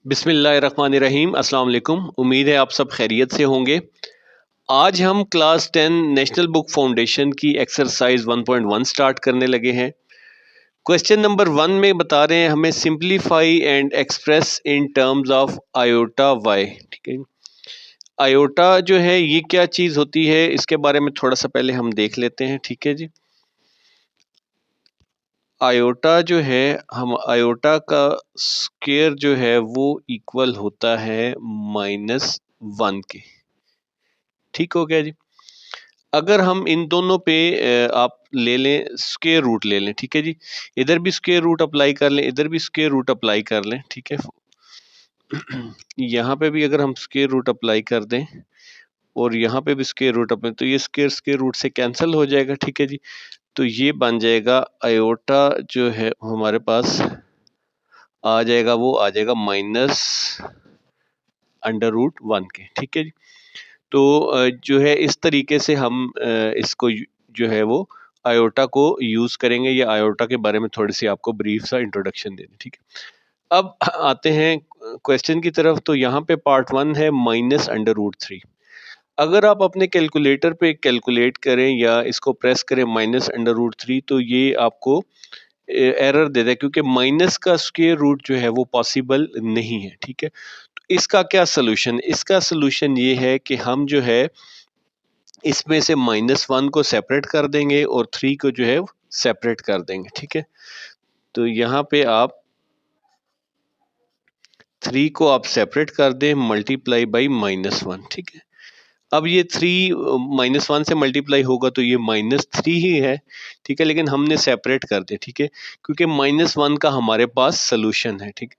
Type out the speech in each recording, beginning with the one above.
बिस्मिल्लाहिर्रहमानिर्रहीम। अस्सलाम वालेकुम। उम्मीद है आप सब खैरियत से होंगे। आज हम क्लास 10 नेशनल बुक फाउंडेशन की एक्सरसाइज 1.1 स्टार्ट करने लगे हैं। क्वेश्चन नंबर 1 में बता रहे हैं हमें simplify and express in terms of iota Y. ठीक है, आयोटा जो है ये क्या चीज़ होती है, इसके बारे में थोड़ा सा पहले हम देख लेते हैं। ठीक है जी, आयोटा जो है, हम आयोटा का स्क्वायर जो है वो इक्वल होता है -1 के। ठीक हो गया जी। अगर हम इन दोनों पे आप ले लें, स्क्वायर रूट ले लें। ठीक है जी, इधर भी स्क्वायर रूट अप्लाई कर लें, इधर भी स्क्वायर रूट अप्लाई कर लें। ठीक है, यहाँ पे भी अगर हम स्क्वायर रूट अप्लाई कर दें और यहाँ पे भी स्क्वायर रूट अप्लाई, तो ये स्क्वायर स्क्वायर रूट से कैंसिल हो जाएगा। ठीक है जी, तो ये बन जाएगा आयोटा जो है हमारे पास आ जाएगा, वो आ जाएगा -√1 के। ठीक है जी, तो जो है इस तरीके से हम इसको जो है वो आयोटा को यूज़ करेंगे, या आयोटा के बारे में थोड़ी सी आपको ब्रीफ सा इंट्रोडक्शन दे दें। ठीक है, अब आते हैं क्वेश्चन की तरफ। तो यहाँ पे पार्ट 1 है -√3। अगर आप अपने कैलकुलेटर पे कैलकुलेट करें या इसको प्रेस करें -√3, तो ये आपको एरर देता है, क्योंकि माइनस का स्क्वायर रूट जो है वो पॉसिबल नहीं है। ठीक है, तो इसका क्या सोल्यूशन? इसका सोल्यूशन ये है कि हम जो है इसमें से -1 को सेपरेट कर देंगे और 3 को जो है सेपरेट कर देंगे। ठीक है, तो यहाँ पे आप 3 को आप सेपरेट कर दें, मल्टीप्लाई बाई -1। ठीक है, अब ये 3 -1 से मल्टीप्लाई होगा तो ये -3 ही है। ठीक है, लेकिन हमने सेपरेट कर दिया। ठीक है, क्योंकि -1 का हमारे पास सोल्यूशन है। ठीक,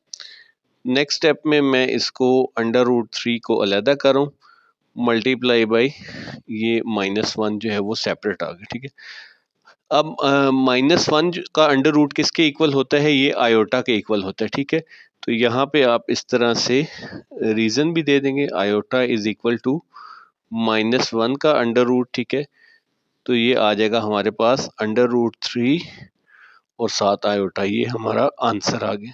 नेक्स्ट स्टेप में मैं इसको √3 को अलहदा करूं, मल्टीप्लाई बाई ये -1 जो है वो सेपरेट आ गया। ठीक है, अब -1 का अंडर रूट किसके इक्वल होता है? ये आयोटा के इक्वल होता है। ठीक है, तो यहाँ पे आप इस तरह से रीजन भी दे देंगे, आयोटा इज इक्वल टू -1 का अंडर रूट। ठीक है, तो ये आ जाएगा हमारे पास √3 और 7 आयोटा, ये हमारा आंसर आ गया।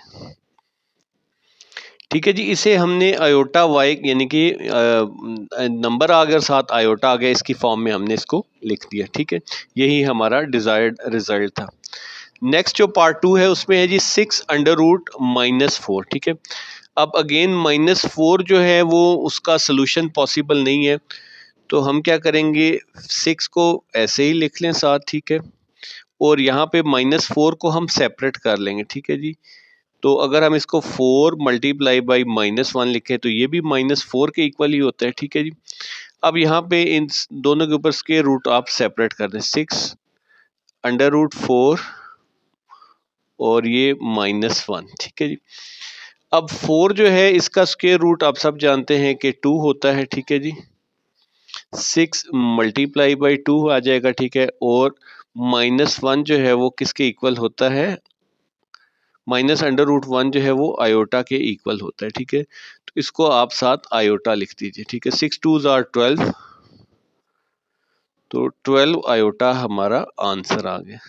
ठीक है जी, इसे हमने आयोटा वाई यानी कि नंबर आ गया, 7 आयोटा आ गया, इसकी फॉर्म में हमने इसको लिख दिया। ठीक है, यही हमारा डिजायर्ड रिजल्ट था। नेक्स्ट जो पार्ट 2 है उसमें है जी 6 √-4। ठीक है, अब अगेन -4 जो है वो उसका सोल्यूशन पॉसिबल नहीं है, तो हम क्या करेंगे, 6 को ऐसे ही लिख लें साथ। ठीक है, और यहाँ पे -4 को हम सेपरेट कर लेंगे। ठीक है जी, तो अगर हम इसको 4 मल्टीप्लाई बाई -1 लिखें तो ये भी -4 के इक्वल ही होता है। ठीक है जी, अब यहाँ पे इन दोनों के ऊपर स्क्वायर रूट आप सेपरेट कर दें, 6 √4 और ये -1। ठीक है जी, अब 4 जो है इसका स्क्वायर रूट आप सब जानते हैं कि 2 होता है। ठीक है जी, 6 मल्टीप्लाई बाई 2 आ जाएगा। ठीक है, और -1 जो है वो किसके इक्वल होता है? -√1 जो है वो आयोटा के इक्वल होता है। ठीक है, तो इसको आप साथ आयोटा लिख दीजिए। ठीक है, 6 2s are 12, तो 12 आयोटा हमारा आंसर आ गया।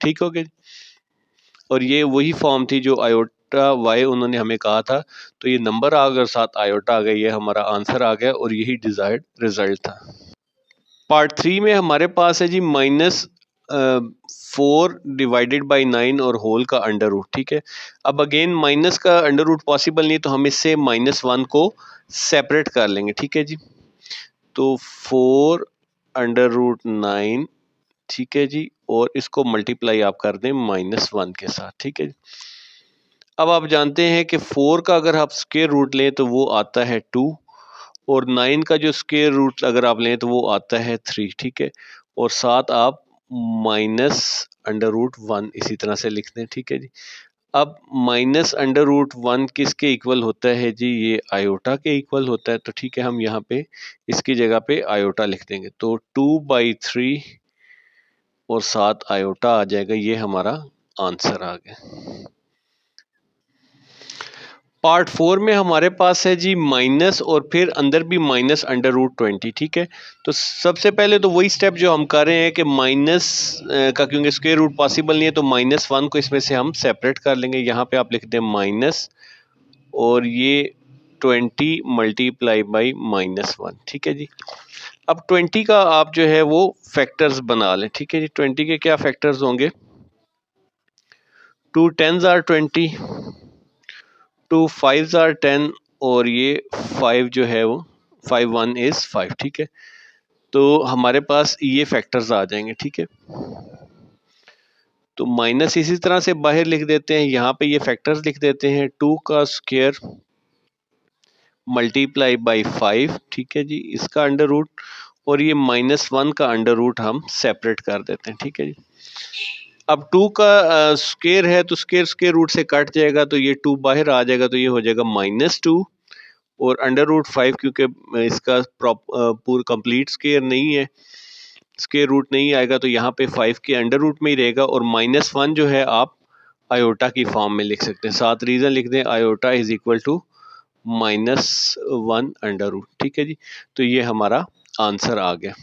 ठीक हो गया, और ये वही फॉर्म थी जो आयोटा वाई उन्होंने हमें कहा था, तो ये नंबर आ गया, साथ आयोटा आ गया, ये हमारा आंसर आ गया, और यही डिजायर्ड रिजल्ट था। पार्ट 3 में हमारे पास है जी -4 डिवाइडेड बाई 9 और होल का अंडर रूट। ठीक है, अब अगेन माइनस का अंडर रूट पॉसिबल नहीं, तो हम इससे -1 को सेपरेट कर लेंगे। ठीक है जी, तो 4 √9। ठीक है जी, और इसको मल्टीप्लाई आप कर दें -1 के साथ। ठीक है, अब आप जानते हैं कि 4 का अगर आप स्क्वायर रूट लें तो वो आता है 2, और 9 का जो स्क्वायर रूट अगर आप लें तो वो आता है 3। ठीक है, और साथ आप -√1 इसी तरह से लिख दें। ठीक है जी, अब -√1 किसके इक्वल होता है जी? ये आयोटा के इक्वल होता है। तो ठीक है, हम यहाँ पे इसकी जगह पे आयोटा लिख देंगे, तो 2/3 और 7 आयोटा आ जाएगा, ये हमारा आंसर आ गया। पार्ट 4 में हमारे पास है जी माइनस, और फिर अंदर भी -√20। ठीक है, तो सबसे पहले तो वही स्टेप जो हम कर रहे हैं कि माइनस का, क्योंकि स्क्वायर रूट पॉसिबल नहीं है, तो -1 को इसमें से हम सेपरेट कर लेंगे। यहाँ पे आप लिख दें और ये 20 मल्टीप्लाई बाई -1, ठीक है जी। अब 20 का आप जो है वो फैक्टर्स बना लें, ठीक है जी। 20 के क्या फैक्टर्स होंगे? 2 10s आर 20, 2 5s आर 10 और ये 5 जो है वो 5 1 इज 5, ठीक है। तो हमारे पास ये फैक्टर्स आ जाएंगे, ठीक है। तो माइनस इसी तरह से बाहर लिख देते हैं, यहाँ पे ये फैक्टर्स लिख देते हैं। 2 का स्क्वायर मल्टीप्लाई बाई 5, ठीक है जी, इसका अंडर रूट, और ये -1 का अंडर रूट हम सेपरेट कर देते हैं, ठीक है जी। अब 2 का स्क्वायर है तो स्क्वायर रूट से कट जाएगा, तो ये 2 बाहर आ जाएगा, तो ये हो जाएगा -2 और अंडर रूट 5, क्योंकि इसका पूरा कंप्लीट स्क्वायर नहीं है, स्क्वायर रूट नहीं आएगा, तो यहाँ पे 5 के अंडर रूट में ही रहेगा। और -1 जो है आप आयोटा की फॉर्म में लिख सकते हैं, साथ रीजन लिख दें, iota is equal to -1 under root, ठीक है जी। तो ये हमारा आंसर आ गया।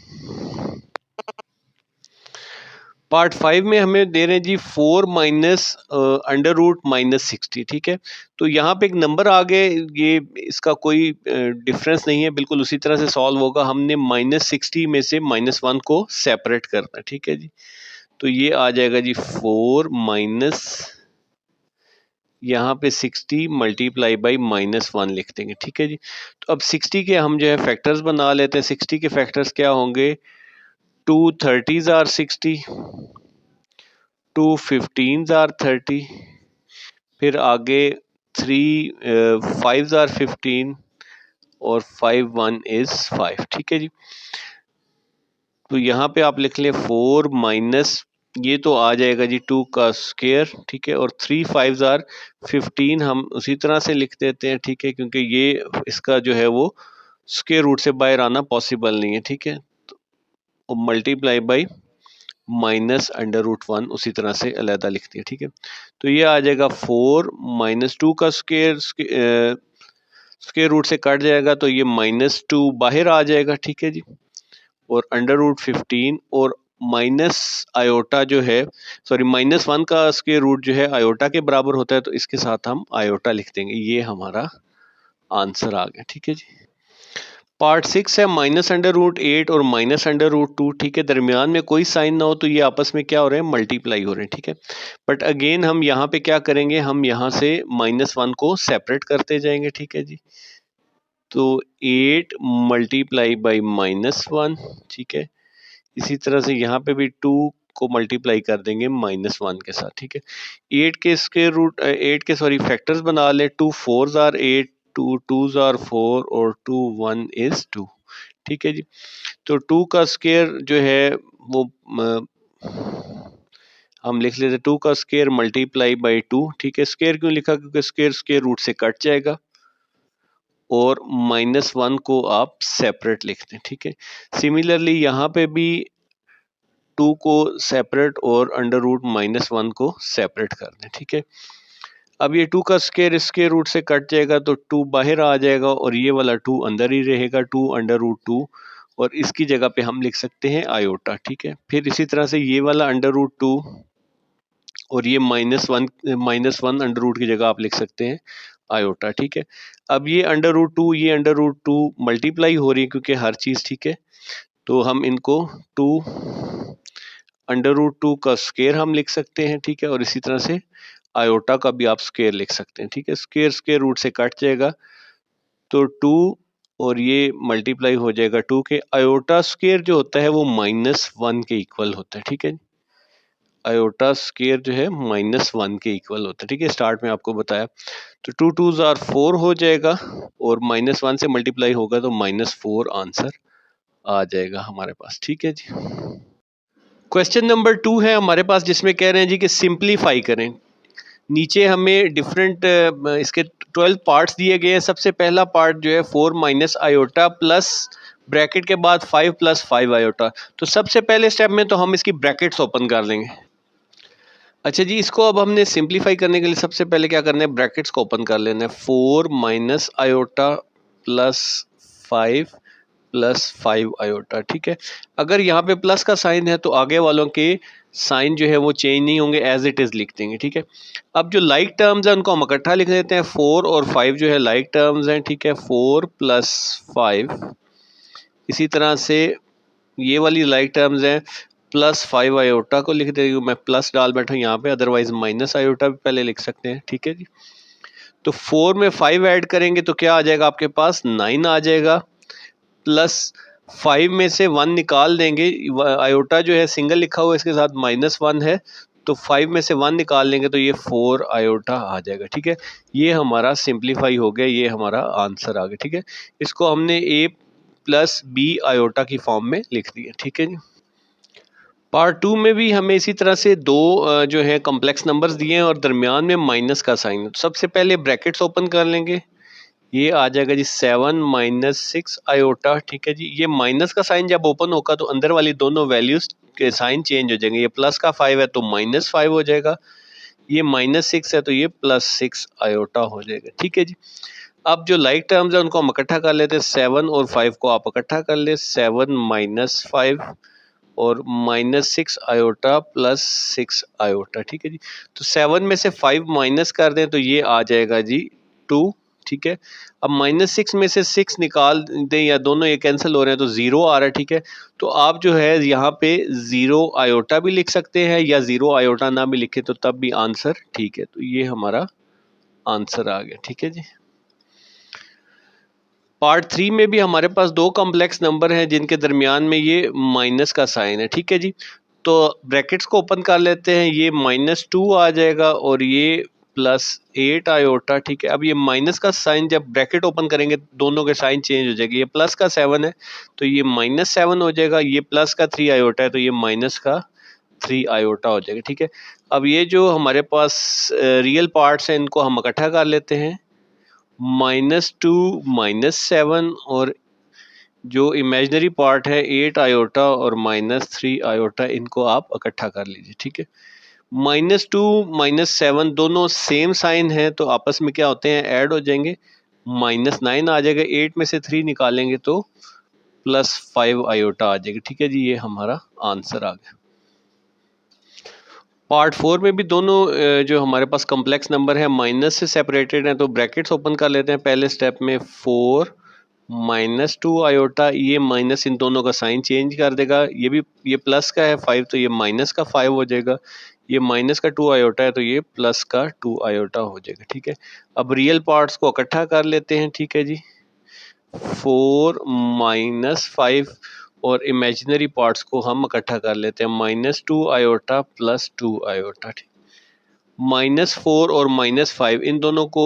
पार्ट 5 में हमें दे रहे हैं जी 4 माइनस अंडर रूट -60, ठीक है। तो यहाँ पे एक नंबर आ गए, ये इसका कोई डिफरेंस नहीं है, बिल्कुल उसी तरह से सॉल्व होगा। हमने -60 में से -1 को सेपरेट करना है, ठीक है जी। तो ये आ जाएगा जी 4 माइनस यहाँ पे 60 मल्टीप्लाई बाई -1 लिख देंगे, ठीक है जी। तो अब 60 के हम जो है फैक्टर्स बना लेते हैं। 60 के फैक्टर्स क्या होंगे? 2 30s आर 60, 2 15s आर 30, फिर आगे 3 5s आर 15 और 5 1 इज 5, ठीक है जी। तो यहाँ पे आप लिख लें 4 माइनस, ये तो आ जाएगा जी 2 का स्क्वायर, ठीक है, और 3 5s आर 15 हम उसी तरह से लिख देते हैं, ठीक है, क्योंकि ये इसका जो है वो स्क्वायर रूट से बाहर आना पॉसिबल नहीं है, ठीक है। तो मल्टीप्लाई बाई -√1 उसी तरह से अलहदा लिख दिया, ठीक है। तो ये आ जाएगा 4 -2 का स्क्वायर रूट से कट जाएगा, तो ये -2 बाहर आ जाएगा, ठीक है जी, और √15 और माइनस आयोटा जो है, सॉरी -1 का स्क्वायर रूट जो है आयोटा के बराबर होता है, तो इसके साथ हम आयोटा लिख देंगे। ये हमारा आंसर आ गया, ठीक है जी। पार्ट 6 है -√8 और -√2, ठीक है। दरमियान में कोई साइन ना हो तो ये आपस में क्या हो रहे हैं? मल्टीप्लाई हो रहे हैं, ठीक है। बट अगेन हम यहाँ पे क्या करेंगे? हम यहाँ से -1 को सेपरेट करते जाएंगे, ठीक है जी। तो 8 मल्टीप्लाई बाई -1, ठीक है। इसी तरह से यहाँ पे भी 2 को मल्टीप्लाई कर देंगे -1 के साथ, ठीक है। 8 के स्क्वायर रूट 8 के सॉरी फैक्टर्स बना ले। 2 4s आर 8, 2 2s आर 4 और 2 1 इज 2, ठीक है जी। तो 2 का स्क्वायर जो है वो हम लिख लेते 2 का स्क्वायर मल्टीप्लाई बाई 2, ठीक है। स्क्वायर क्यों लिखा? क्योंकि स्क्वायर स्क्वायर रूट से कट जाएगा, और -1 को आप सेपरेट लिखते हैं, ठीक है। सिमिलरली यहाँ पे भी 2 को सेपरेट और √-1 को सेपरेट कर दें, ठीक है। अब ये 2 का स्क्वायर स्क्वायर रूट से कट जाएगा, तो 2 बाहर आ जाएगा और ये वाला 2 अंदर ही रहेगा, 2 √2, और इसकी जगह पे हम लिख सकते हैं आयोटा, ठीक है। फिर इसी तरह से ये वाला √2 और ये -1 अंडर रूट की जगह आप लिख सकते हैं आयोटा, ठीक है। अब ये √2 ये √2 मल्टीप्लाई हो रही है क्योंकि हर चीज, ठीक है। तो हम इनको 2 √2 का स्क्वायर हम लिख सकते हैं, ठीक है, और इसी तरह से आयोटा का भी आप स्क्वायर लिख सकते हैं, ठीक है। स्क्वायर स्क्वायर रूट से कट जाएगा, तो 2 और ये मल्टीप्लाई हो जाएगा 2 के। आयोटा स्क्वायर जो होता है वो -1 के इक्वल होता है, ठीक है। आयोटा स्क्वायर जो है -1 के इक्वल होता है, ठीक है। स्टार्ट में आपको बताया। तो 2 2s आर 4 हो जाएगा, और -1 से मल्टीप्लाई होगा तो -4 आंसर आ जाएगा हमारे पास, ठीक है जी। क्वेश्चन नंबर 2 है हमारे पास, जिसमें कह रहे हैं जी कि सिंप्लीफाई करें। नीचे हमें डिफरेंट इसके 12 पार्ट्स दिए गए हैं। सबसे पहला पार्ट जो है 4 माइनस आयोटा प्लस ब्रैकेट के बाद 5 + 5 आयोटा। तो सबसे पहले स्टेप में तो हम इसकी ब्रैकेट्स ओपन कर लेंगे। अच्छा जी, इसको अब हमने सिंप्लीफाई करने के लिए सबसे पहले क्या करना है? ब्रैकेट्स को ओपन कर लेना है। 4 माइनस आयोटा प्लस 5 + 5 आयोटा, ठीक है। अगर यहाँ पे प्लस का साइन है तो आगे वालों के साइन जो है वो चेंज नहीं होंगे, एज इट इज़ लिख देंगे, ठीक है। अब जो लाइक टर्म्स हैं उनको हम इकट्ठा लिख देते हैं, 4 और 5 जो है लाइक टर्म्स हैं, ठीक है, 4 + 5। इसी तरह से ये वाली लाइक टर्म्स हैं, +5 आयोटा को लिख देंगे, मैं प्लस डाल बैठा हूँ यहाँ पे, अदरवाइज माइनस आयोटा भी पहले लिख सकते हैं, ठीक है जी। तो 4 में 5 ऐड करेंगे तो क्या आ जाएगा आपके पास, 9 आ जाएगा, प्लस 5 में से 1 निकाल देंगे, आयोटा जो है सिंगल लिखा हुआ है, इसके साथ -1 है, तो 5 में से 1 निकाल लेंगे तो ये 4 आयोटा आ जाएगा, ठीक है। ये हमारा सिंप्लीफाई हो गया, ये हमारा आंसर आ गया, ठीक है। इसको हमने a + b आयोटा की फॉर्म में लिख दिया, ठीक है जी। पार्ट 2 में भी हमें इसी तरह से दो जो है कॉम्प्लेक्स नंबर्स दिए हैं और दरमियान में माइनस का साइन है। तो सबसे पहले ब्रैकेट्स ओपन कर लेंगे, ये आ जाएगा जी 7 - 6 आयोटा, ठीक है जी। ये माइनस का साइन जब ओपन होगा तो अंदर वाली दोनों वैल्यूज के साइन चेंज हो जाएंगे, ये प्लस का 5 है तो -5 हो जाएगा, ये -6 है तो ये +6 आयोटा हो जाएगा, ठीक है जी। अब जो लाइक टर्म्स है उनको हम इकट्ठा कर लेते हैं, 7 और 5 को आप इकट्ठा कर ले, 7 - 5 और -6 आयोटा +6 आयोटा, ठीक है जी। तो 7 में से 5 माइनस कर दें तो ये आ जाएगा जी 2, ठीक है। अब -6 में से 6 निकाल दें या दोनों ये कैंसिल हो रहे हैं तो 0 आ रहा है, ठीक है। तो आप जो है यहाँ पे 0 आयोटा भी लिख सकते हैं या 0 आयोटा ना भी लिखे तो तब भी आंसर ठीक है। तो ये हमारा आंसर आ गया, ठीक है जी। पार्ट 3 में भी हमारे पास दो कॉम्प्लेक्स नंबर हैं जिनके दरमियान में ये माइनस का साइन है, ठीक है जी। तो ब्रैकेट्स को ओपन कर लेते हैं, ये -2 आ जाएगा और ये +8 आयोटा, ठीक है। अब ये माइनस का साइन जब ब्रैकेट ओपन करेंगे दोनों के साइन चेंज हो जाएंगे, ये प्लस का 7 है तो ये -7 हो जाएगा, ये प्लस का 3 आयोटा है तो ये माइनस का 3 आयोटा हो जाएगा, ठीक है। अब ये जो हमारे पास रियल पार्ट्स हैं इनको हम इकट्ठा कर लेते हैं, -2 -7 और जो इमेजिनरी पार्ट है 8 आयोटा और -3 आयोटा, इनको आप इकट्ठा कर लीजिए, ठीक है। -2 -7 दोनों सेम साइन है तो आपस में क्या होते हैं, ऐड हो जाएंगे, -9 आ जाएगा, 8 में से 3 निकालेंगे तो +5 आयोटा आ जाएगा, ठीक है जी। ये हमारा आंसर आ गया। पार्ट 4 में भी दोनों जो हमारे पास कॉम्प्लेक्स नंबर है माइनस से सेपरेटेड हैं तो ब्रैकेट्स ओपन कर लेते हैं पहले स्टेप में, 4 -2 आयोटा, ये माइनस इन दोनों का साइन चेंज कर देगा, ये भी ये प्लस का है 5 तो ये माइनस का 5 हो जाएगा, ये माइनस का 2 आयोटा है तो ये प्लस का 2 आयोटा हो जाएगा, ठीक है। अब रियल पार्ट्स को इकट्ठा कर लेते हैं, ठीक है जी, 4 -5 और इमेजिनरी पार्ट्स को हम इकट्ठा कर लेते हैं, -2 आयोटा +2 आयोटा, ठीक। -4 और -5 इन दोनों को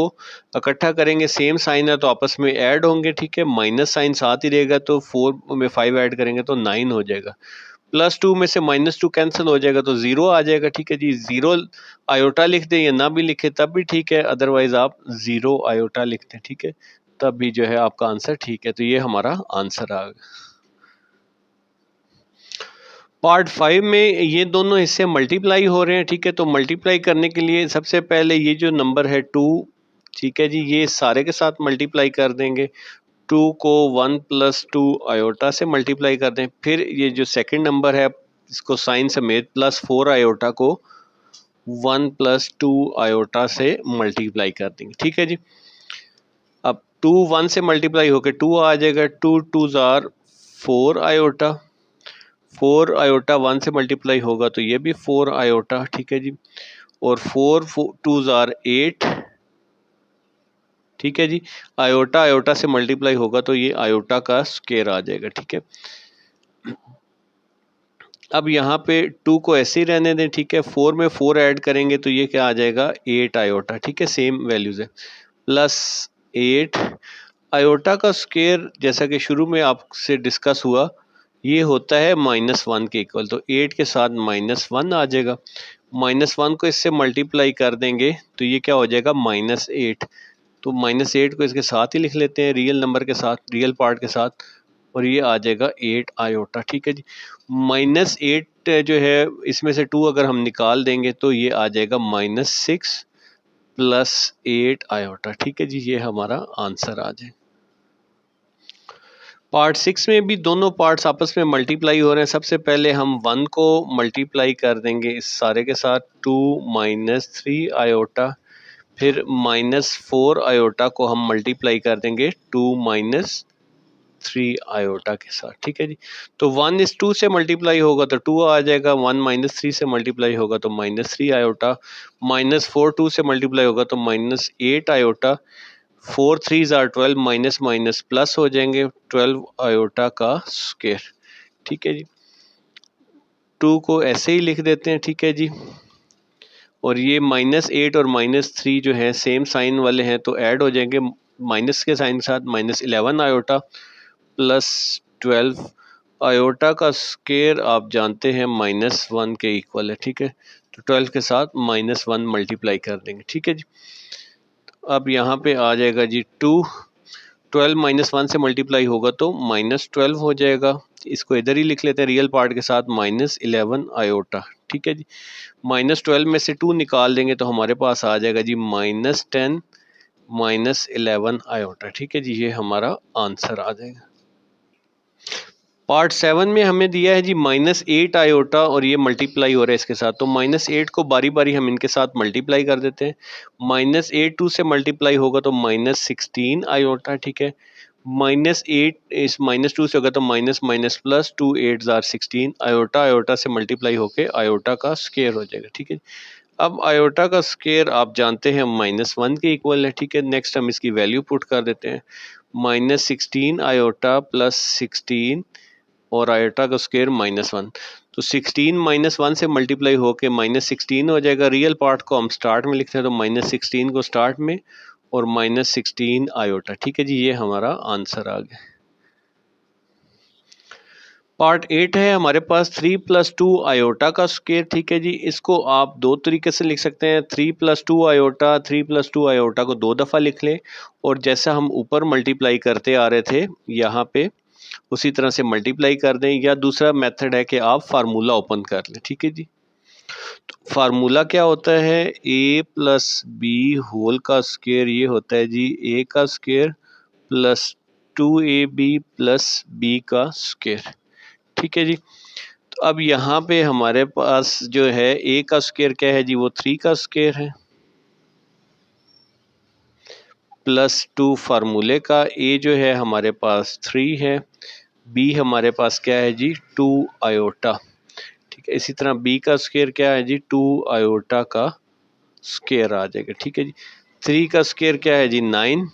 इकट्ठा करेंगे, सेम साइन है तो आपस में ऐड होंगे, ठीक है। माइनस साइन साथ ही रहेगा तो 4 में 5 ऐड करेंगे तो 9 हो जाएगा, +2 में से -2 कैंसिल हो जाएगा तो 0 आ जाएगा, ठीक है जी। 0 आयोटा लिख दें या ना भी लिखे तब भी ठीक है, अदरवाइज आप 0 आयोटा लिख दें, ठीक है, तब भी जो है आपका आंसर ठीक है। तो ये हमारा आंसर आ गया। पार्ट 5 में ये दोनों हिस्से मल्टीप्लाई हो रहे हैं, ठीक है। तो मल्टीप्लाई करने के लिए सबसे पहले ये जो नंबर है 2, ठीक है जी, ये सारे के साथ मल्टीप्लाई कर देंगे, 2 को 1 + 2 आयोटा से मल्टीप्लाई कर दें। फिर ये जो सेकंड नंबर है इसको साइन समेत +4 आयोटा को 1 + 2 आयोटा से मल्टीप्लाई कर देंगे, ठीक है जी। अब 2 1 से मल्टीप्लाई होकर 2 आ जाएगा, 2 2s are 4 आयोटा, 4 आयोटा 1 से मल्टीप्लाई होगा तो ये भी 4 आयोटा, ठीक है जी। और 4 2s are 8, ठीक है जी। आयोटा आयोटा से मल्टीप्लाई होगा तो ये आयोटा का स्क्वायर आ जाएगा, ठीक है। अब यहाँ पे 2 को ऐसे ही रहने दें, ठीक है। 4 में 4 ऐड करेंगे तो ये क्या आ जाएगा, 8 आयोटा, ठीक है, सेम वैल्यूज है, +8 आयोटा का स्क्वायर जैसा कि शुरू में आपसे डिस्कस हुआ ये होता है -1 के इक्वल, तो 8 के साथ -1 आ जाएगा, -1 को इससे मल्टीप्लाई कर देंगे तो ये क्या हो जाएगा, -8, तो -8 को इसके साथ ही लिख लेते हैं, रियल नंबर के साथ, रियल पार्ट के साथ, और ये आ जाएगा 8 आयोटा, ठीक है जी। -8 जो है इसमें से 2 अगर हम निकाल देंगे तो ये आ जाएगा -6 + 8 आयोटा, ठीक है जी। ये हमारा आंसर आ जाए। पार्ट 6 में भी दोनों पार्ट्स आपस में मल्टीप्लाई हो रहे हैं। सबसे पहले हम 1 को मल्टीप्लाई कर देंगे इस सारे के साथ 2 माइनस 3 आयोटा, फिर -4 आयोटा को हम मल्टीप्लाई कर देंगे 2 माइनस 3 आयोटा के साथ, ठीक है जी। तो 1 इस 2 से मल्टीप्लाई होगा तो 2 आ जाएगा, 1 माइनस 3 से मल्टीप्लाई होगा तो -3 आयोटा, -4 2 से मल्टीप्लाई होगा तो -8 iota, 4 3 are 12, minus minus plus हो जाएंगे 12 आयोटा का स्क्वायर, ठीक है जी। 2 को ऐसे ही लिख देते हैं, ठीक है जी। और ये -8 और -3 जो है सेम साइन वाले हैं तो ऐड हो जाएंगे, माइनस के साइन के साथ -11 आयोटा प्लस 12 आयोटा का स्क्वायर आप जानते हैं -1 के इक्वल है, ठीक है। तो 12 के साथ -1 मल्टीप्लाई कर देंगे, ठीक है जी। अब यहाँ पे आ जाएगा जी 2, 12 -1 से मल्टीप्लाई होगा तो -12 हो जाएगा। इसको इधर ही लिख लेते हैं रियल पार्ट के साथ -11 आयोटा, ठीक है जी। -12 में से 2 निकाल देंगे तो हमारे पास आ जाएगा जी -10 -11 आयोटा, ठीक है जी। ये हमारा आंसर आ जाएगा। पार्ट 7 में हमें दिया है जी -8 आयोटा और ये मल्टीप्लाई हो रहा है इसके साथ, तो -8 को बारी बारी हम इनके साथ मल्टीप्लाई कर देते हैं। -8 2 से मल्टीप्लाई होगा तो -16 आयोटा, ठीक है। -8 इस -2 से होगा तो minus minus plus 2 8 jar 16 iota iota से मल्टीप्लाई होके आयोटा का स्क्वायर हो जाएगा, ठीक है। अब आयोटा का स्क्वायर आप जानते हैं -1 के इक्वल है, ठीक है। नेक्स्ट हम इसकी वैल्यू पुट कर देते हैं, -16 आयोटा प्लस 16 और आयोटा का स्क्वायर -1, तो 16 -1 से मल्टीप्लाई होके -16 हो जाएगा। रियल पार्ट को हम स्टार्ट में लिखते हैं तो -16 को स्टार्ट में और -16 आयोटा, ठीक है जी। ये हमारा आंसर आ गया। पार्ट 8 है हमारे पास 3 + 2 आयोटा का स्क्वायर, ठीक है जी। इसको आप दो तरीके से लिख सकते हैं, 3 + 2 आयोटा, 3 + 2 आयोटा को 2 दफ़ा लिख लें और जैसा हम ऊपर मल्टीप्लाई करते आ रहे थे यहाँ पे उसी तरह से मल्टीप्लाई कर दें, या दूसरा मेथड है कि आप फार्मूला ओपन कर लें, ठीक है जी। तो फार्मूला क्या होता है, a + b होल का स्क्वायर ये होता है जी a का स्क्वायर प्लस 2ab + b का स्क्वायर, ठीक है जी। तो अब यहाँ पे हमारे पास जो है a का स्क्वायर क्या है जी, वो 3 का स्क्वायर है प्लस 2 फार्मूले का a जो है हमारे पास 3 है, b हमारे पास क्या है जी 2 आयोटा, ठीक है। इसी तरह b का स्क्वायर क्या है जी 2 आयोटा का स्क्वायर आ जाएगा, ठीक है जी। 3 का स्क्वायर क्या है जी 9,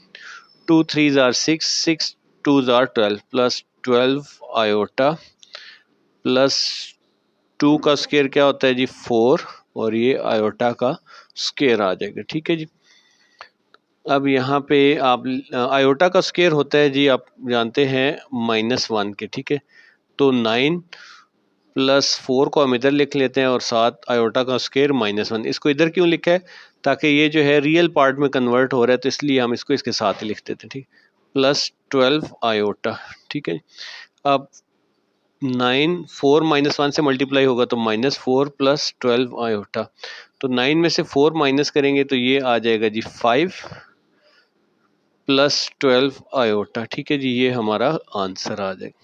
2 3 jar 6, 6 2 jar 12 plus 12 iota plus 2 का स्क्वायर क्या होता है जी 4 और ये आयोटा का स्क्वायर आ जाएगा, ठीक है जी। अब यहाँ पे आप आयोटा का स्क्वायर होता है जी आप जानते हैं -1 के, ठीक है। तो 9 + 4 को हम इधर लिख लेते हैं और 7 आयोटा का स्क्वायर -1, इसको इधर क्यों लिखा है, ताकि ये जो है रियल पार्ट में कन्वर्ट हो रहा है तो इसलिए हम इसको इसके साथ ही लिख देते हैं, ठीक। प्लस 12 आयोटा, ठीक है। अब 9 4 -1 से मल्टीप्लाई होगा तो -4 + 12 आयोटा, तो 9 में से 4 माइनस करेंगे तो ये आ जाएगा जी 5 + 12 आयोटा, ठीक है जी। ये हमारा आंसर आ जाएगा।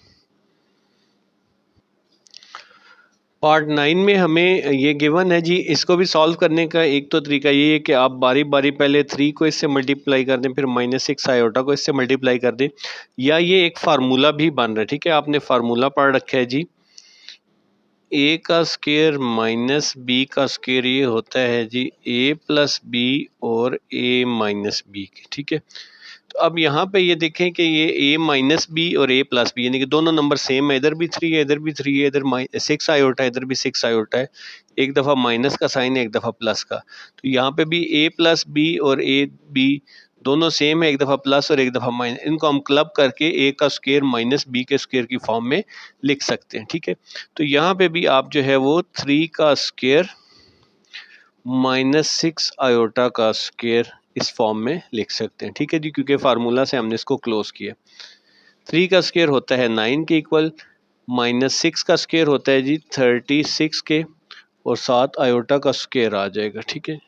पार्ट 9 में हमें ये गिवन है जी, इसको भी सॉल्व करने का एक तो तरीका ये है कि आप बारी बारी पहले 3 को इससे मल्टीप्लाई कर दें, फिर -6 आयोटा को इससे मल्टीप्लाई कर दें, या ये एक फार्मूला भी बन रहा है, ठीक है। आपने फार्मूला पढ़ रखा है जी, a का स्क्वायर माइनस b का स्क्वायर ये होता है जी a + b और a - b, ठीक है। तो अब यहाँ पे ये देखें कि ये a - b और a + b यानी कि दोनों नंबर सेम है, इधर भी 3 है इधर भी 3 है, इधर 6 आयोटा है इधर भी 6 आयोटा है, एक दफ़ा माइनस का साइन है एक दफ़ा प्लस का। तो यहाँ पे भी a + b और a b दोनों सेम है, एक दफ़ा प्लस और एक दफ़ा माइनस, इनको हम क्लब करके a का स्क्वायर - b के स्क्वायर की फॉर्म में लिख सकते हैं, ठीक है। तो यहाँ पे भी आप जो है वो 3 का स्क्वायर -6 आयोटा का स्क्वायर इस फॉर्म में लिख सकते हैं, ठीक है जी, क्योंकि फार्मूला से हमने इसको क्लोज किया। 3 का स्क्वायर होता है 9 के इक्वल, -6 का स्क्वायर होता है जी 36 के, और 7 आयोटा का स्क्वायर आ जाएगा, ठीक है।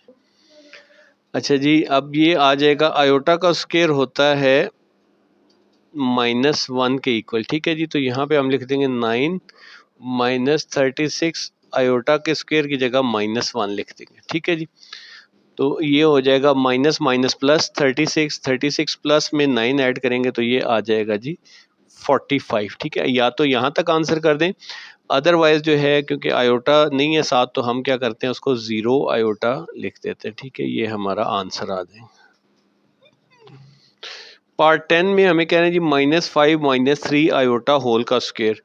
अच्छा जी, अब ये आ जाएगा आयोटा का स्क्वायर होता है -1 के इक्वल, ठीक है जी। तो यहाँ पे हम लिख देंगे 9 माइनस 36 आयोटा के स्क्वायर की जगह -1 लिख देंगे, ठीक है जी। तो ये हो जाएगा माइनस माइनस प्लस 36 प्लस में 9 ऐड करेंगे तो ये आ जाएगा जी 45, ठीक है। या तो यहाँ तक आंसर कर दें, अदरवाइज जो है क्योंकि आयोटा नहीं है साथ तो हम क्या करते हैं उसको 0 आयोटा लिख देते हैं, ठीक है। ये हमारा आंसर आ जाए। पार्ट 10 में हमें कह रहे हैं जी -5 -3 आयोटा होल का स्क्वायर।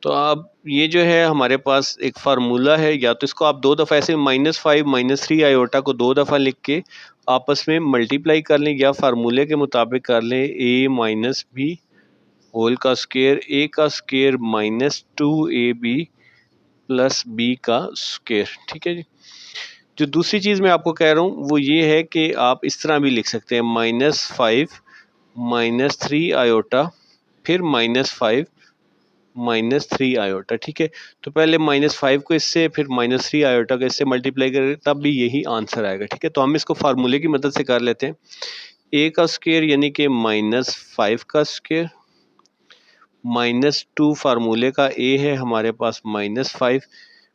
तो अब ये जो है हमारे पास एक फार्मूला है, या तो इसको आप 2 दफ़ा ऐसे -5 -3 आयोटा को 2 दफ़ा लिख के आपस में मल्टीप्लाई कर लें, या फार्मूले के मुताबिक कर लें a माइनस बी होल का स्क्वायर, a का स्क्वायर -2ab प्लस b का स्क्वायर, ठीक है जी। जो दूसरी चीज़ मैं आपको कह रहा हूँ वो ये है कि आप इस तरह भी लिख सकते हैं -5 -3 आयोटा फिर -5 -3 आयोटा, ठीक है। तो पहले -5 को इससे फिर -3 आयोटा को इससे मल्टीप्लाई करें तब भी यही आंसर आएगा, ठीक है। तो हम इसको फार्मूले की मदद से कर लेते हैं। a का स्क्वायर यानी कि -5 का स्क्वायर, -2 फार्मूले का a है हमारे पास -5,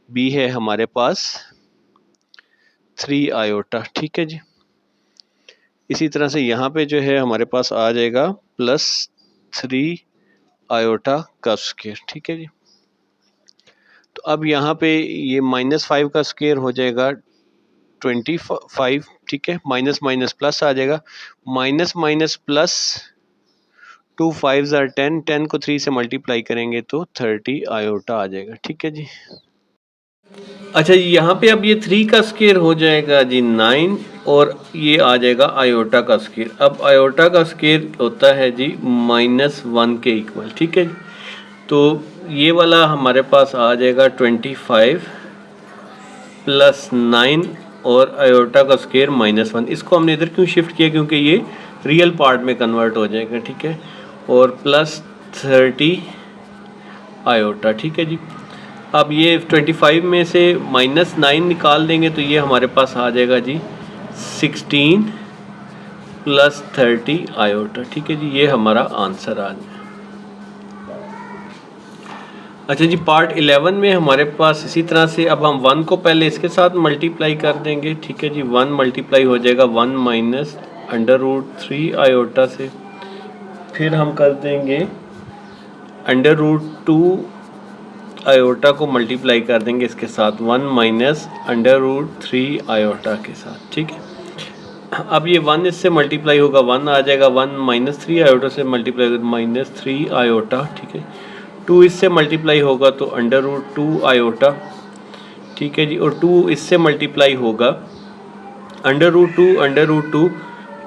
b है हमारे पास 3 आयोटा, ठीक है जी। इसी तरह से यहाँ पे जो है हमारे पास आ जाएगा +3 आयोटा का स्क्वायर, ठीक है जी। तो अब यहाँ पे ये -5 का स्क्वायर हो जाएगा 25, ठीक है। माइनस माइनस प्लस आ जाएगा, माइनस माइनस प्लस 2 5 आर 10, 10 को 3 से मल्टीप्लाई करेंगे तो 30 आयोटा आ जाएगा, ठीक है जी। अच्छा यहाँ पे अब ये 3 का स्क्वायर हो जाएगा जी 9 और ये आ जाएगा आयोटा का स्क्वायर। अब आयोटा का स्क्वायर होता है जी -1 के इक्वल, ठीक है। तो ये वाला हमारे पास आ जाएगा 25 प्लस 9 और आयोटा का स्क्वायर -1। इसको हमने इधर क्यों शिफ्ट किया, क्योंकि ये रियल पार्ट में कन्वर्ट हो जाएगा, ठीक है। और +30 आयोटा, ठीक है जी। अब ये 25 में से -9 निकाल देंगे तो ये हमारे पास आ जाएगा जी 16 प्लस 30 आयोटा, ठीक है जी। ये हमारा आंसर आ जाएगा। अच्छा जी, पार्ट 11 में हमारे पास इसी तरह से अब हम 1 को पहले इसके साथ मल्टीप्लाई कर देंगे, ठीक है जी। 1 मल्टीप्लाई हो जाएगा 1 माइनस √3 आयोटा से, फिर हम कर देंगे √2 आयोटा को मल्टीप्लाई कर देंगे इसके साथ 1 माइनस √3 आयोटा के साथ, ठीक है। अब ये 1 इससे मल्टीप्लाई होगा 1 आ जाएगा, 1 -3 आयोटा से मल्टीप्लाई होगा -3 आयोटा, ठीक है। 2 इससे मल्टीप्लाई होगा तो √2 आयोटा, ठीक है जी। और 2 इससे मल्टीप्लाई होगा √2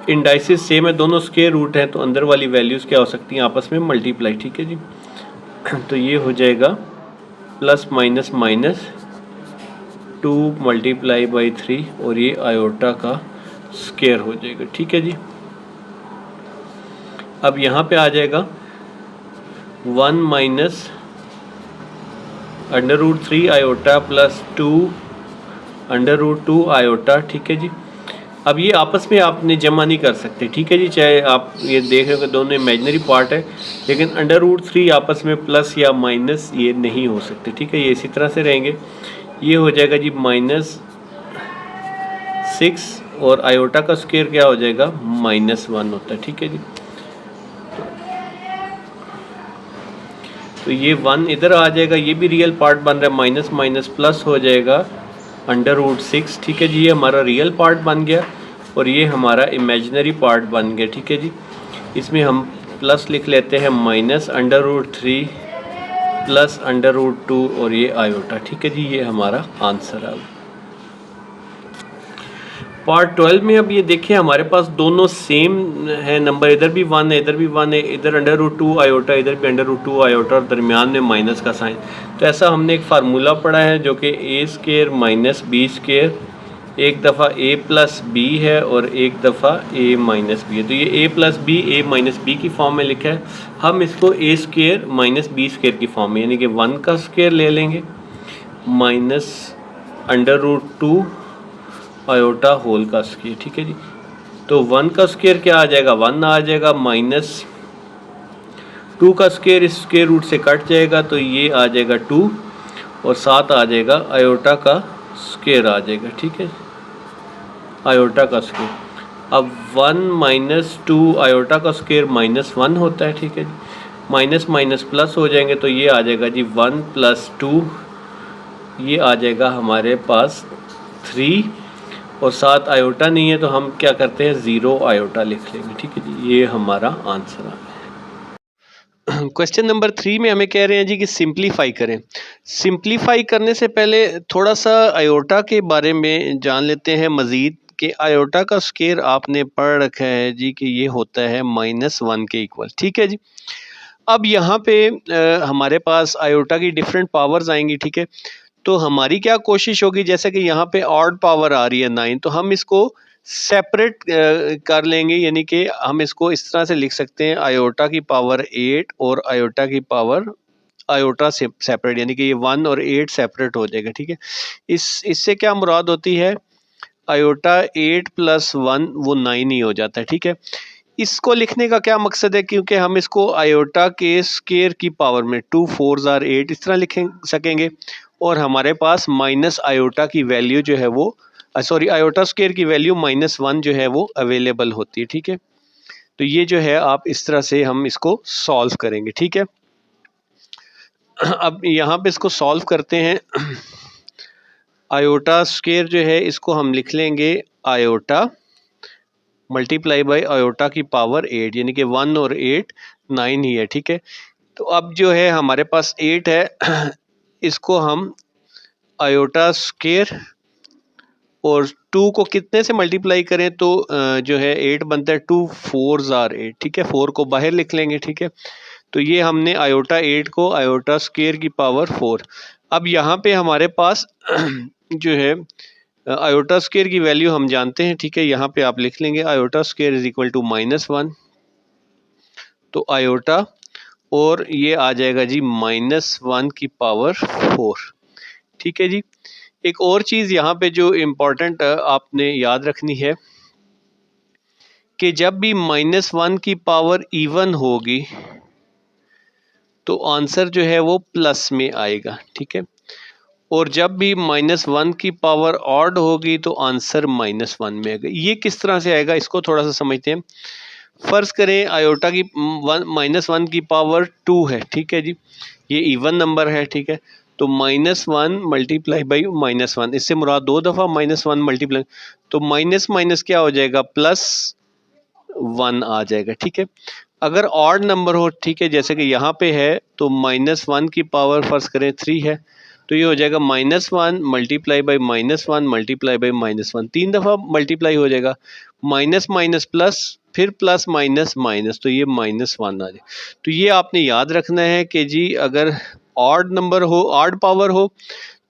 इंडाइसिस सेम है, दोनों स्क्वायर रूट है तो अंदर वाली वैल्यूज़ क्या हो सकती हैं आपस में मल्टीप्लाई, ठीक है जी। तो ये हो जाएगा plus minus minus 2 multiply by 3 और ये आयोटा का स्क्वायर हो जाएगा, ठीक है जी। अब यहाँ पे आ जाएगा 1 माइनस √3 आयोटा प्लस 2 √2 आयोटा, ठीक है जी। अब ये आपस में आपने जमा नहीं कर सकते, ठीक है जी। चाहे आप ये देख रहे हो कि दोनों इमेजिनरी पार्ट है, लेकिन √3 आपस में प्लस या माइनस ये नहीं हो सकते, ठीक है। ये इसी तरह से रहेंगे। ये हो जाएगा जी -6 और आयोटा का स्क्वायर क्या हो जाएगा -1 होता है, ठीक है जी। तो ये 1 इधर आ जाएगा, ये भी रियल पार्ट बन रहा है, माइनस माइनस प्लस हो जाएगा √6, ठीक है जी। ये हमारा रियल पार्ट बन गया और ये हमारा इमेजिनरी पार्ट बन गया, ठीक है जी। इसमें हम प्लस लिख लेते हैं -√3 प्लस √2 और ये आयोटा, ठीक है जी। ये हमारा आंसर है। पार्ट 12 में अब ये देखिए हमारे पास दोनों सेम है नंबर, इधर भी 1 है इधर भी 1 है, इधर √2 आयोटा इधर भी √2 आयोटा और दरमियान में माइनस का साइन। तो ऐसा हमने एक फार्मूला पढ़ा है जो कि a² माइनस b², एक दफ़ा a प्लस b है और एक दफ़ा a माइनस b है। तो ये a plus b a minus b की फॉर्म में लिखा है, हम इसको a² माइनस b² की फॉर्म में, यानी कि 1 का स्क्वायर ले लेंगे माइनस √2 आयोटा होल का स्क्वायर, ठीक है जी। तो 1 का स्क्वायर क्या आ जाएगा 1 आ जाएगा, माइनस 2 का स्क्वायर इस स्क्वायर रूट से कट जाएगा तो ये आ जाएगा 2 और साथ आ जाएगा आयोटा का स्क्वायर आ जाएगा, ठीक है, आयोटा का स्क्वायर। अब 1 माइनस 2 आयोटा का स्क्वायर -1 होता है, ठीक है जी, माइनस माइनस प्लस हो जाएंगे तो ये आ जाएगा जी 1 + 2, ये आ जाएगा हमारे पास 3 और साथ आयोटा नहीं है तो हम क्या करते हैं 0 आयोटा लिख लेंगे, ठीक है जी, ये हमारा आंसर आ गया। क्वेश्चन नंबर 3 में हमें कह रहे हैं जी कि सिंप्लीफाई करें। सिंप्लीफाई करने से पहले थोड़ा सा आयोटा के बारे में जान लेते हैं मज़ीद कि आयोटा का स्क्वायर आपने पढ़ रखा है जी कि ये होता है -1 के इक्वल, ठीक है जी। अब यहाँ पे हमारे पास आयोटा की डिफरेंट पावर्स आएंगी, ठीक है, तो हमारी क्या कोशिश होगी, जैसे कि यहाँ पे ऑड पावर आ रही है 9, तो हम इसको सेपरेट कर लेंगे, यानी कि हम इसको इस तरह से लिख सकते हैं आयोटा की पावर 8 और आयोटा की पावर आयोटा से सेपरेट, यानी कि ये 1 और 8 सेपरेट हो जाएगा, ठीक है। इससे क्या मुराद होती है, आयोटा 8 + 1 वो 9 ही हो जाता है, ठीक है। इसको लिखने का क्या मकसद है, क्योंकि हम इसको आयोटा के स्क्वायर की पावर में 2 4 आर 8 इस तरह लिख सकेंगे और हमारे पास माइनस आयोटा की वैल्यू जो है वो सॉरी आयोटा स्क्वायर की वैल्यू -1 जो है वो अवेलेबल होती है, ठीक है। तो ये जो है आप इस तरह से हम इसको सॉल्व करेंगे, ठीक है। अब यहाँ पे इसको सॉल्व करते हैं। आयोटा स्क्वायर जो है इसको हम लिख लेंगे आयोटा मल्टीप्लाई बाय आयोटा की पावर 8, यानी कि 1 और 8 9 ही है, ठीक है। तो अब जो है हमारे पास 8 है, इसको हम आयोटा स्क्वायर और 2 को कितने से मल्टीप्लाई करें तो जो है 8 बनता है, 2 4 आर 8, ठीक है, 4 को बाहर लिख लेंगे, ठीक है। तो ये हमने आयोटा 8 को आयोटा स्क्वायर की पावर 4। अब यहाँ पे हमारे पास जो है आयोटा स्क्वायर की वैल्यू हम जानते हैं, ठीक है, यहाँ पे आप लिख लेंगे iota square is equal to -1, तो आयोटा और ये आ जाएगा जी -1 की पावर 4, ठीक है जी। एक और चीज़ यहाँ पे जो इम्पोर्टेंट आपने याद रखनी है कि जब भी -1 की पावर इवन होगी तो आंसर जो है वो प्लस में आएगा, ठीक है, और जब भी -1 की पावर ऑड होगी तो आंसर -1 में आएगा। ये किस तरह से आएगा इसको थोड़ा सा समझते हैं। फर्ज करें आयोटा की -1 की पावर 2 है, ठीक है जी, ये इवन नंबर है, ठीक है, तो -1 मल्टीप्लाई बाई -1, इससे मुराद 2 दफ़ा -1 मल्टीप्लाई, तो माइनस माइनस क्या हो जाएगा +1 आ जाएगा, ठीक है। अगर ऑड नंबर हो, ठीक है, जैसे कि यहाँ पे है तो -1 की पावर फर्ज करें 3 है, तो ये हो जाएगा -1 मल्टीप्लाई बाई -1 मल्टीप्लाई बाई -1, 3 दफ़ा मल्टीप्लाई हो जाएगा, माइनस माइनस प्लस फिर प्लस माइनस माइनस, तो ये -1 आ जाए। तो ये आपने याद रखना है कि जी अगर ऑड नंबर हो, ऑड पावर हो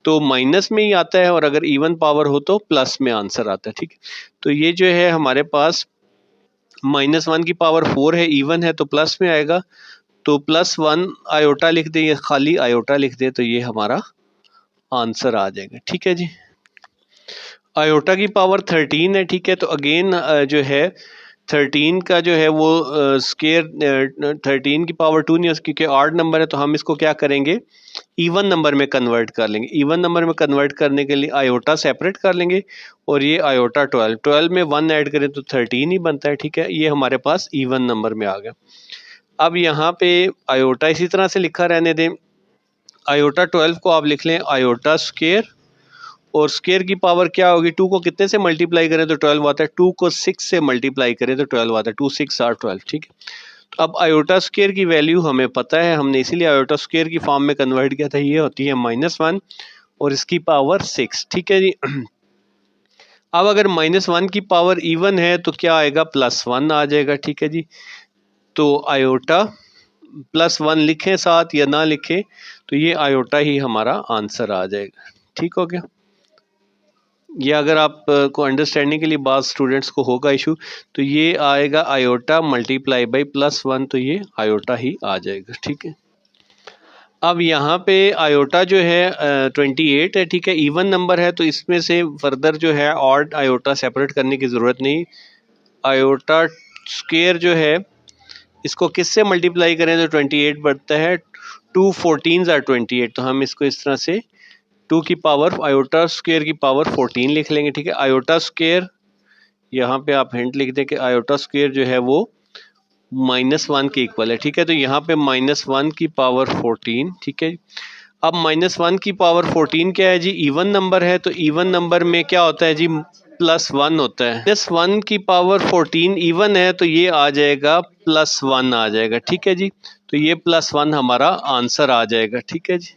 तो माइनस में ही आता है और अगर इवन पावर हो तो प्लस में आंसर आता है, ठीक है। तो ये जो है हमारे पास -1 की पावर 4 है, इवन है तो प्लस में आएगा, तो +1 आयोटा लिख दें या खाली आयोटा लिख दें तो ये हमारा आंसर आ जाएगा, ठीक है जी। आयोटा की पावर 13 है, ठीक है, तो अगेन जो है 13 का जो है वो स्क्वायर 13 की पावर 2 नहीं है क्योंकि ऑड नंबर है, तो हम इसको क्या करेंगे इवन नंबर में कन्वर्ट कर लेंगे। इवन नंबर में कन्वर्ट करने के लिए आयोटा सेपरेट कर लेंगे और ये आयोटा 12 में 1 ऐड करें तो 13 ही बनता है, ठीक है, ये हमारे पास इवन नंबर में आ गया। अब यहाँ पे आयोटा इसी तरह से लिखा रहने दें, आयोटा 12 को आप लिख लें आयोटा स्क्वायर और स्क्वायर की पावर क्या होगी, 2 को कितने से मल्टीप्लाई करें तो 12 आता है, 2 को 6 से मल्टीप्लाई करें तो 12 आता है, 2 6 आर 12, ठीक है। तो अब आयोटा स्क्वायर की वैल्यू हमें पता है, हमने इसीलिए आयोटा स्क्वायर की फॉर्म में कन्वर्ट किया था, ये होती है -1 और इसकी पावर 6, ठीक है जी। अब अगर -1 की पावर इवन है तो क्या आएगा +1 आ जाएगा, ठीक है जी। तो आयोटा +1 लिखें साथ या ना लिखें तो ये आयोटा ही हमारा आंसर आ जाएगा, ठीक हो गया। ये अगर आप को अंडरस्टैंडिंग के लिए बाद स्टूडेंट्स को होगा इशू तो ये आएगा आयोटा मल्टीप्लाई बाई +1, तो ये आयोटा ही आ जाएगा, ठीक है। अब यहाँ पे आयोटा जो है 28 है, ठीक है, इवन नंबर है तो इसमें से फर्दर जो है ऑड आयोटा सेपरेट करने की ज़रूरत नहीं। आयोटा स्क्वायर जो है इसको किससे मल्टीप्लाई करें तो 28 बढ़ता है, 2 14 आर 28, तो हम इसको इस तरह से 2 की पावर आयोटा स्क्वायर की पावर 14 लिख लेंगे, ठीक है। आयोटा स्क्वायर यहाँ पे आप हिंट लिख दें कि आयोटा स्क्वायर जो है वो -1 के इक्वल है, ठीक है। तो यहाँ पे -1 की पावर 14, ठीक है। अब -1 की पावर 14 क्या है जी, इवन नंबर है, तो इवन नंबर में क्या होता है जी, +1 होता है। +1 की पावर 14 इवन है, तो ये आ जाएगा +1 आ जाएगा, ठीक है जी। तो ये +1 हमारा आंसर आ जाएगा, ठीक है जी।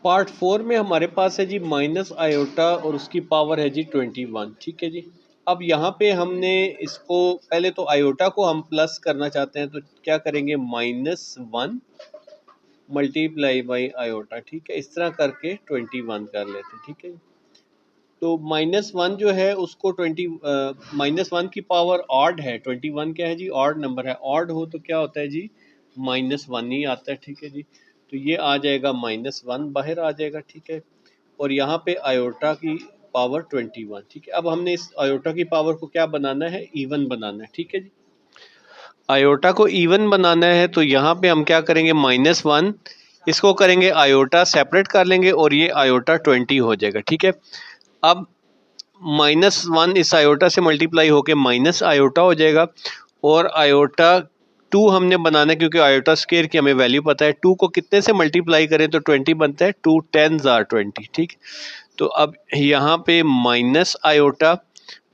पार्ट 4 में हमारे पास है जी माइनस आयोटा और उसकी पावर है जी 21, ठीक है जी। अब यहाँ पे हमने इसको पहले तो आयोटा को हम प्लस करना चाहते हैं, तो क्या करेंगे, -1 मल्टीप्लाई बाई आयोटा, ठीक है। इस तरह करके 21 कर लेते हैं, ठीक है। तो -1 जो है उसको -1 की पावर ऑड है, 21 क्या है जी, ऑड नंबर है। ऑड हो तो क्या होता है जी, -1 ही आता है, ठीक है जी। तो ये आ जाएगा -1 बाहर आ जाएगा, ठीक है। और यहाँ पे आयोटा की पावर 21, ठीक है। अब हमने इस आयोटा की पावर को क्या बनाना है, इवन बनाना है, ठीक है जी। आयोटा को इवन बनाना है तो यहाँ पे हम क्या करेंगे, -1 इसको करेंगे आयोटा सेपरेट कर लेंगे और ये आयोटा 20 हो जाएगा, ठीक है। अब -1 इस आयोटा से मल्टीप्लाई होके माइनस आयोटा हो जाएगा, और आयोटा 2 हमने बनाना है क्योंकि आयोटा स्क्वायर की हमें वैल्यू पता है। 2 को कितने से मल्टीप्लाई करें तो 20 बनता है, 2 10s आर 20, ठीक। तो अब यहाँ पे माइनस आयोटा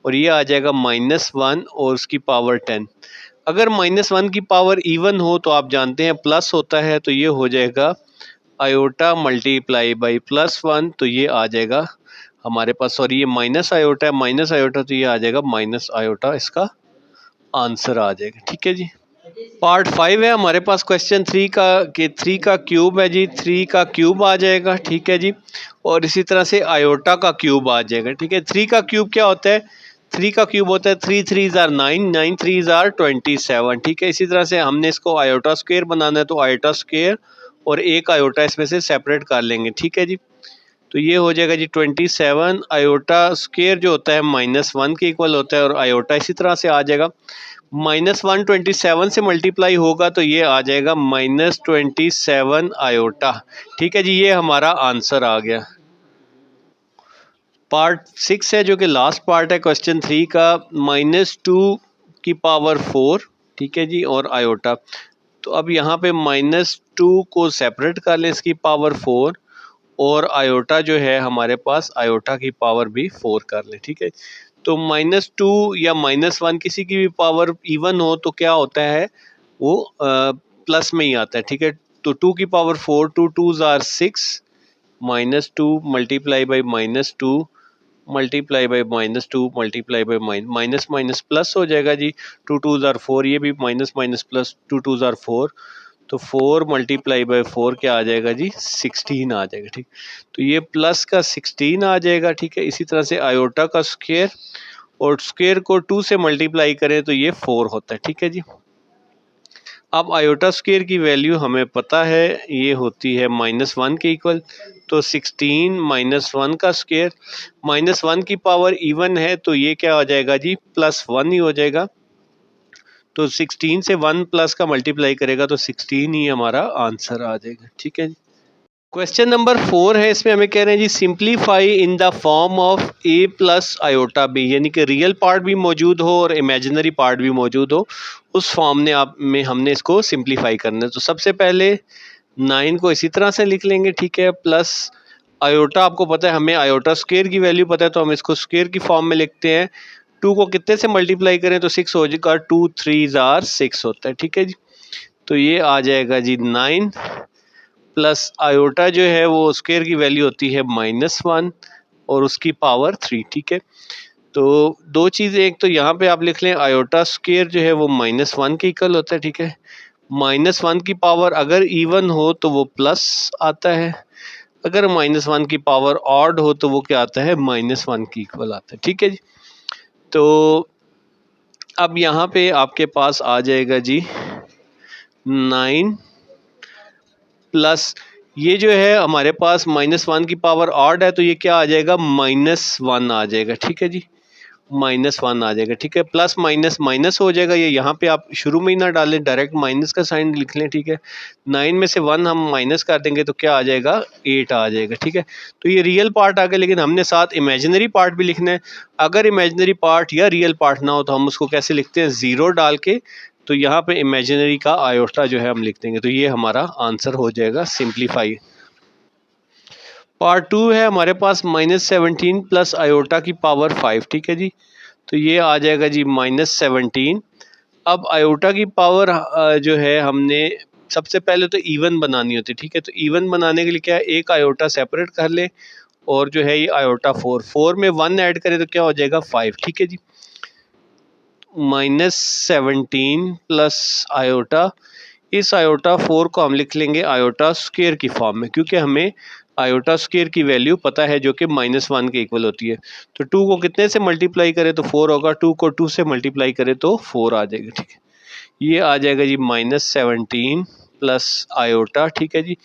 और ये आ जाएगा -1 और उसकी पावर 10। अगर -1 की पावर इवन हो तो आप जानते हैं प्लस होता है, तो ये हो जाएगा आयोटा मल्टीप्लाई बाई +1, तो ये आ जाएगा हमारे पास, सॉरी ये माइनस आयोटा है, माइनस आयोटा, तो ये आ जाएगा माइनस आयोटा, इसका आंसर आ जाएगा, ठीक है जी। पार्ट 5 है हमारे पास क्वेश्चन 3 का, कि 3 का क्यूब है जी, 3 का क्यूब आ जाएगा, ठीक है जी। और इसी तरह से आयोटा का क्यूब आ जाएगा, ठीक है। 3 का क्यूब क्या होता है, 3 का क्यूब होता है 3 3s आर 9, 9 3s आर 27, ठीक है। इसी तरह से हमने इसको आयोटा स्क्वायर बनाना है, तो आयोटा स्क्वायर और एक आयोटा इसमें से सेपरेट कर लेंगे, ठीक है जी। तो ये हो जाएगा जी 27, आयोटा स्क्वायर जो होता है -1 के इक्वल होता है, और आयोटा इसी तरह से आ जाएगा। -1 27 से मल्टीप्लाई होगा तो ये आ जाएगा -27 आयोटा, ठीक है जी। ये हमारा आंसर आ गया। पार्ट 6 है जो कि लास्ट पार्ट है क्वेश्चन 3 का, -2 की पावर 4, ठीक है जी, और आयोटा। तो अब यहाँ पे -2 को सेपरेट कर लें, इसकी पावर 4, और आयोटा जो है हमारे पास आयोटा की पावर भी 4 कर लें, ठीक है। तो -2 या -1 किसी की भी पावर इवन हो तो क्या होता है, वो प्लस में ही आता है, ठीक है। तो 2 की power 4, 2 2s are 6, -2 multiply by -2 multiply by -2 multiply by minus minus plus हो जाएगा जी। 2 2s आर 4, ये भी minus minus plus, 2 2s are 4, तो 4 मल्टीप्लाई बाई 4 क्या आ जाएगा जी, 16 आ जाएगा, ठीक। तो ये प्लस का 16 आ जाएगा, ठीक है। इसी तरह से आयोटा का स्क्वायर, और स्क्वायर को 2 से मल्टीप्लाई करें तो ये 4 होता है, ठीक है जी। अब आयोटा स्क्वायर की वैल्यू हमें पता है, ये होती है -1 के इक्वल, तो 16 -1 का स्क्वायर, -1 की पावर इवन है तो ये क्या हो जाएगा जी, +1 ही हो जाएगा। तो 16 से 1 प्लस का मल्टीप्लाई करेगा तो 16 ही हमारा आंसर आ जाएगा, ठीक है जी। क्वेश्चन नंबर 4 है, इसमें हमें कह रहे हैं जी simplify in the form of a plus iota b, यानी कि रियल पार्ट भी मौजूद हो और इमेजिनरी पार्ट भी मौजूद हो, उस फॉर्म में हमने इसको सिंप्लीफाई करना है। तो सबसे पहले 9 को इसी तरह से लिख लेंगे, ठीक है, प्लस आयोटा, आपको पता है हमें आयोटा स्क्वायर की वैल्यू पता है, तो हम इसको स्क्वायर की फॉर्म में लिखते हैं। 2 को कितने से मल्टीप्लाई करें तो 6 हो जाएगा, 2 3s आर 6 होता है, ठीक है जी। तो ये आ जाएगा जी 9, प्लस आयोटा जो है वो स्क्वायर की वैल्यू होती है -1 और उसकी पावर 3, ठीक है। तो दो चीज़ें, एक तो यहाँ पे आप लिख लें आयोटा स्क्वायर जो है वो -1 के इक्वल होता है, ठीक है। -1 की पावर अगर इवन हो तो वो प्लस आता है, अगर -1 की पावर ऑड हो तो वो क्या आता है, -1 की इक्वल आता है, ठीक है जी। तो अब यहाँ पे आपके पास आ जाएगा जी 9 प्लस, ये जो है हमारे पास -1 की पावर ऑड है तो ये क्या आ जाएगा, -1 आ जाएगा, ठीक है जी। -1 आ जाएगा, ठीक है। प्लस माइनस माइनस हो जाएगा, ये यहाँ पे आप शुरू में ही ना डालें, डायरेक्ट माइनस का साइन लिख लें, ठीक है। 9 में से 1 हम माइनस कर देंगे तो क्या आ जाएगा, 8 आ जाएगा, ठीक है। तो ये रियल पार्ट आ गया, लेकिन हमने साथ इमेजिनरी पार्ट भी लिखना है। अगर इमेजिनरी पार्ट या रियल पार्ट ना हो तो हम उसको कैसे लिखते हैं, 0 डाल के, तो यहाँ पे इमेजिनरी का आयोटा जो है हम लिख देंगे, तो ये हमारा आंसर हो जाएगा सिंप्लीफाई। पार्ट 2 है हमारे पास -17 प्लस आयोटा की पावर 5, ठीक है जी। तो ये आ जाएगा जी -17। अब आयोटा की पावर जो है हमने सबसे पहले तो इवन बनानी होती है, ठीक है। तो इवन बनाने के लिए क्या है, एक आयोटा सेपरेट कर ले और जो है ये आयोटा 4 में 1 ऐड करें तो क्या हो जाएगा 5, ठीक है जी। -17 प्लस आयोटा, इस आयोटा 4 को हम लिख लेंगे आयोटा स्क्वायर की फॉर्म में, क्योंकि हमें आयोटा स्क्वायर की वैल्यू पता है जो कि -1 के इक्वल होती है। तो 2 को कितने से मल्टीप्लाई करें तो 4 होगा, 2 को 2 से मल्टीप्लाई करें तो 4 आ जाएगा, ठीक है। ये आ जाएगा जी -17 प्लस आयोटा, ठीक है जी।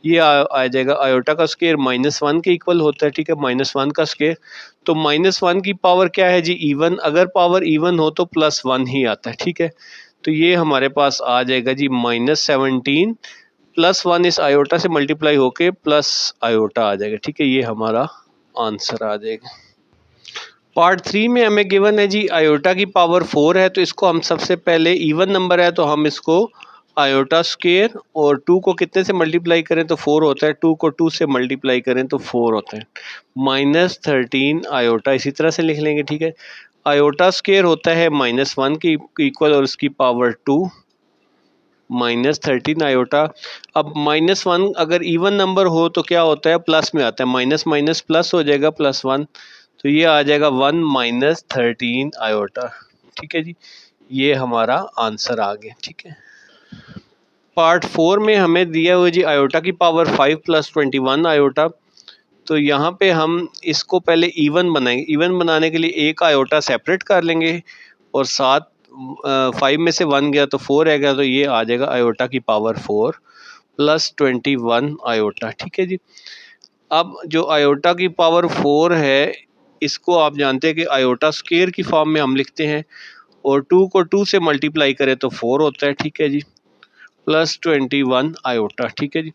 ये आ जाएगा आयोटा का स्क्वायर -1 के इक्वल होता है, ठीक है, -1 का स्क्वायर। तो -1 की पावर क्या है जी, इवन। अगर पावर इवन हो तो +1 ही आता है, ठीक है। तो ये हमारे पास आ जाएगा जी -17 +1 इस आयोटा से मल्टीप्लाई होके प्लस आयोटा आ जाएगा, ठीक है। ये हमारा आंसर आ जाएगा। पार्ट 3 में हमें गिवन है जी आयोटा की पावर 4 है, तो इसको हम सबसे पहले इवन नंबर है तो हम इसको आयोटा स्क्वायर और 2 को कितने से मल्टीप्लाई करें तो 4 होता है, 2 को 2 से मल्टीप्लाई करें तो 4 होता है, -13 आयोटा इसी तरह से लिख लेंगे, ठीक है। आयोटा स्क्वायर होता है -1 की इक्वल और उसकी पावर 2, -13 आयोटा। अब -1 अगर इवन नंबर हो तो क्या होता है, प्लस में आता है, माइनस माइनस प्लस हो जाएगा, +1, तो ये आ जाएगा 1 -13 आयोटा, ठीक है जी। ये हमारा आंसर आ गया, ठीक है। पार्ट 4 में हमें दिया हुआ जी आयोटा की पावर 5 + 21 आयोटा। तो यहाँ पे हम इसको पहले इवन बनाएंगे, इवन बनाने के लिए एक आयोटा सेपरेट कर लेंगे और साथ 5 में से 1 गया तो 4 रह गया, तो ये आ जाएगा आयोटा की पावर 4 + 21 आयोटा, ठीक है जी। अब जो आयोटा की पावर 4 है, इसको आप जानते हैं कि आयोटा स्क्वायर की फॉर्म में हम लिखते हैं और 2 को 2 से मल्टीप्लाई करें तो 4 होता है, ठीक है जी, +21 आयोटा, ठीक है जी।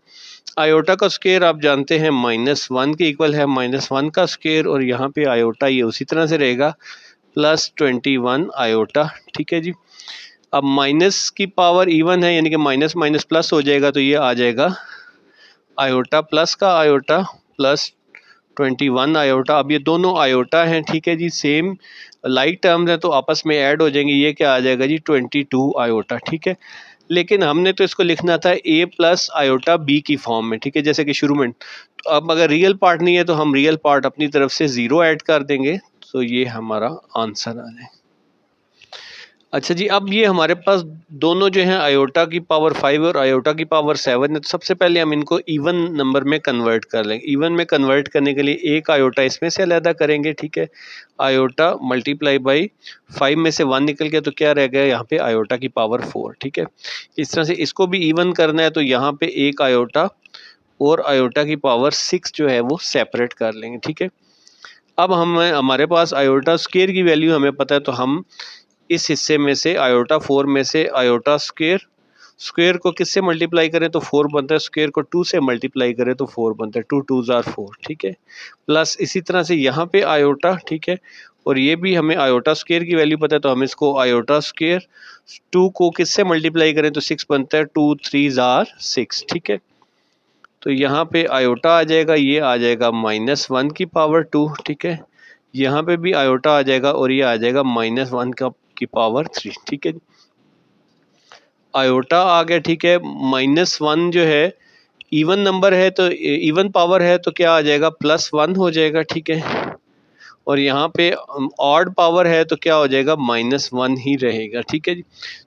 आयोटा का स्क्वायर आप जानते हैं -1 के इक्वल है, -1 का स्क्वायर, और यहाँ पे आयोटा ये उसी तरह से रहेगा +21 आयोटा, ठीक है जी। अब माइनस की पावर इवन है, यानी कि माइनस माइनस प्लस हो जाएगा, तो ये आ जाएगा आयोटा प्लस का आयोटा +21 आयोटा। अब ये दोनों आयोटा हैं, ठीक है जी, सेम लाइक टर्म्स हैं तो आपस में ऐड हो जाएंगे, ये क्या आ जाएगा जी 22 आयोटा, ठीक है। लेकिन हमने तो इसको लिखना था a + आयोटा b की फॉर्म में, ठीक है, जैसे कि शुरू में। तो अब अगर रियल पार्ट नहीं है तो हम रियल पार्ट अपनी तरफ से 0 ऐड कर देंगे, तो ये हमारा आंसर आ जाए। अच्छा जी, अब ये हमारे पास दोनों जो हैं आयोटा की पावर 5 और आयोटा की पावर 7 है, तो सबसे पहले हम इनको इवन नंबर में कन्वर्ट कर लेंगे। इवन में कन्वर्ट करने के लिए एक आयोटा इसमें से अलहदा करेंगे, ठीक है। आयोटा मल्टीप्लाई बाई 5 में से 1 निकल गया तो क्या रह गया यहाँ पे आयोटा की पावर 4, ठीक है। इस तरह से इसको भी इवन करना है तो यहाँ पे एक आयोटा और आयोटा की पावर 6 जो है वो सेपरेट कर लेंगे, ठीक है। अब हमारे पास आयोटा स्क्वायर की वैल्यू हमें पता है, तो हम इस हिस्से में से आयोटा 4 में से आयोटा स्क्वायर, स्क्वायर को किससे मल्टीप्लाई करें तो 4 बनता है, स्क्वायर को 2 से मल्टीप्लाई करें तो 4 बनता है, 2 2s are 4, ठीक है। प्लस इसी तरह से यहाँ पे आयोटा, ठीक है, और ये भी हमें आयोटा स्क्वायर की वैल्यू पता है, तो हम इसको आयोटा स्क्वायर 2 को किससे मल्टीप्लाई करें तो 6 बनता है, 2 3s are 6, ठीक है। तो यहाँ पे आयोटा आ जाएगा, ये आ जाएगा -1 की पावर 2, ठीक है। यहाँ पे भी आयोटा आ जाएगा और ये आ जाएगा -1 की पावर 3, ठीक है। आयोटा आ गया, ठीक है। -1 जो है इवन नंबर है तो इवन पावर है तो क्या आ जाएगा +1 हो जाएगा, ठीक है। और यहाँ पे ऑड पावर है तो क्या हो जाएगा -1 ही रहेगा, ठीक है जी।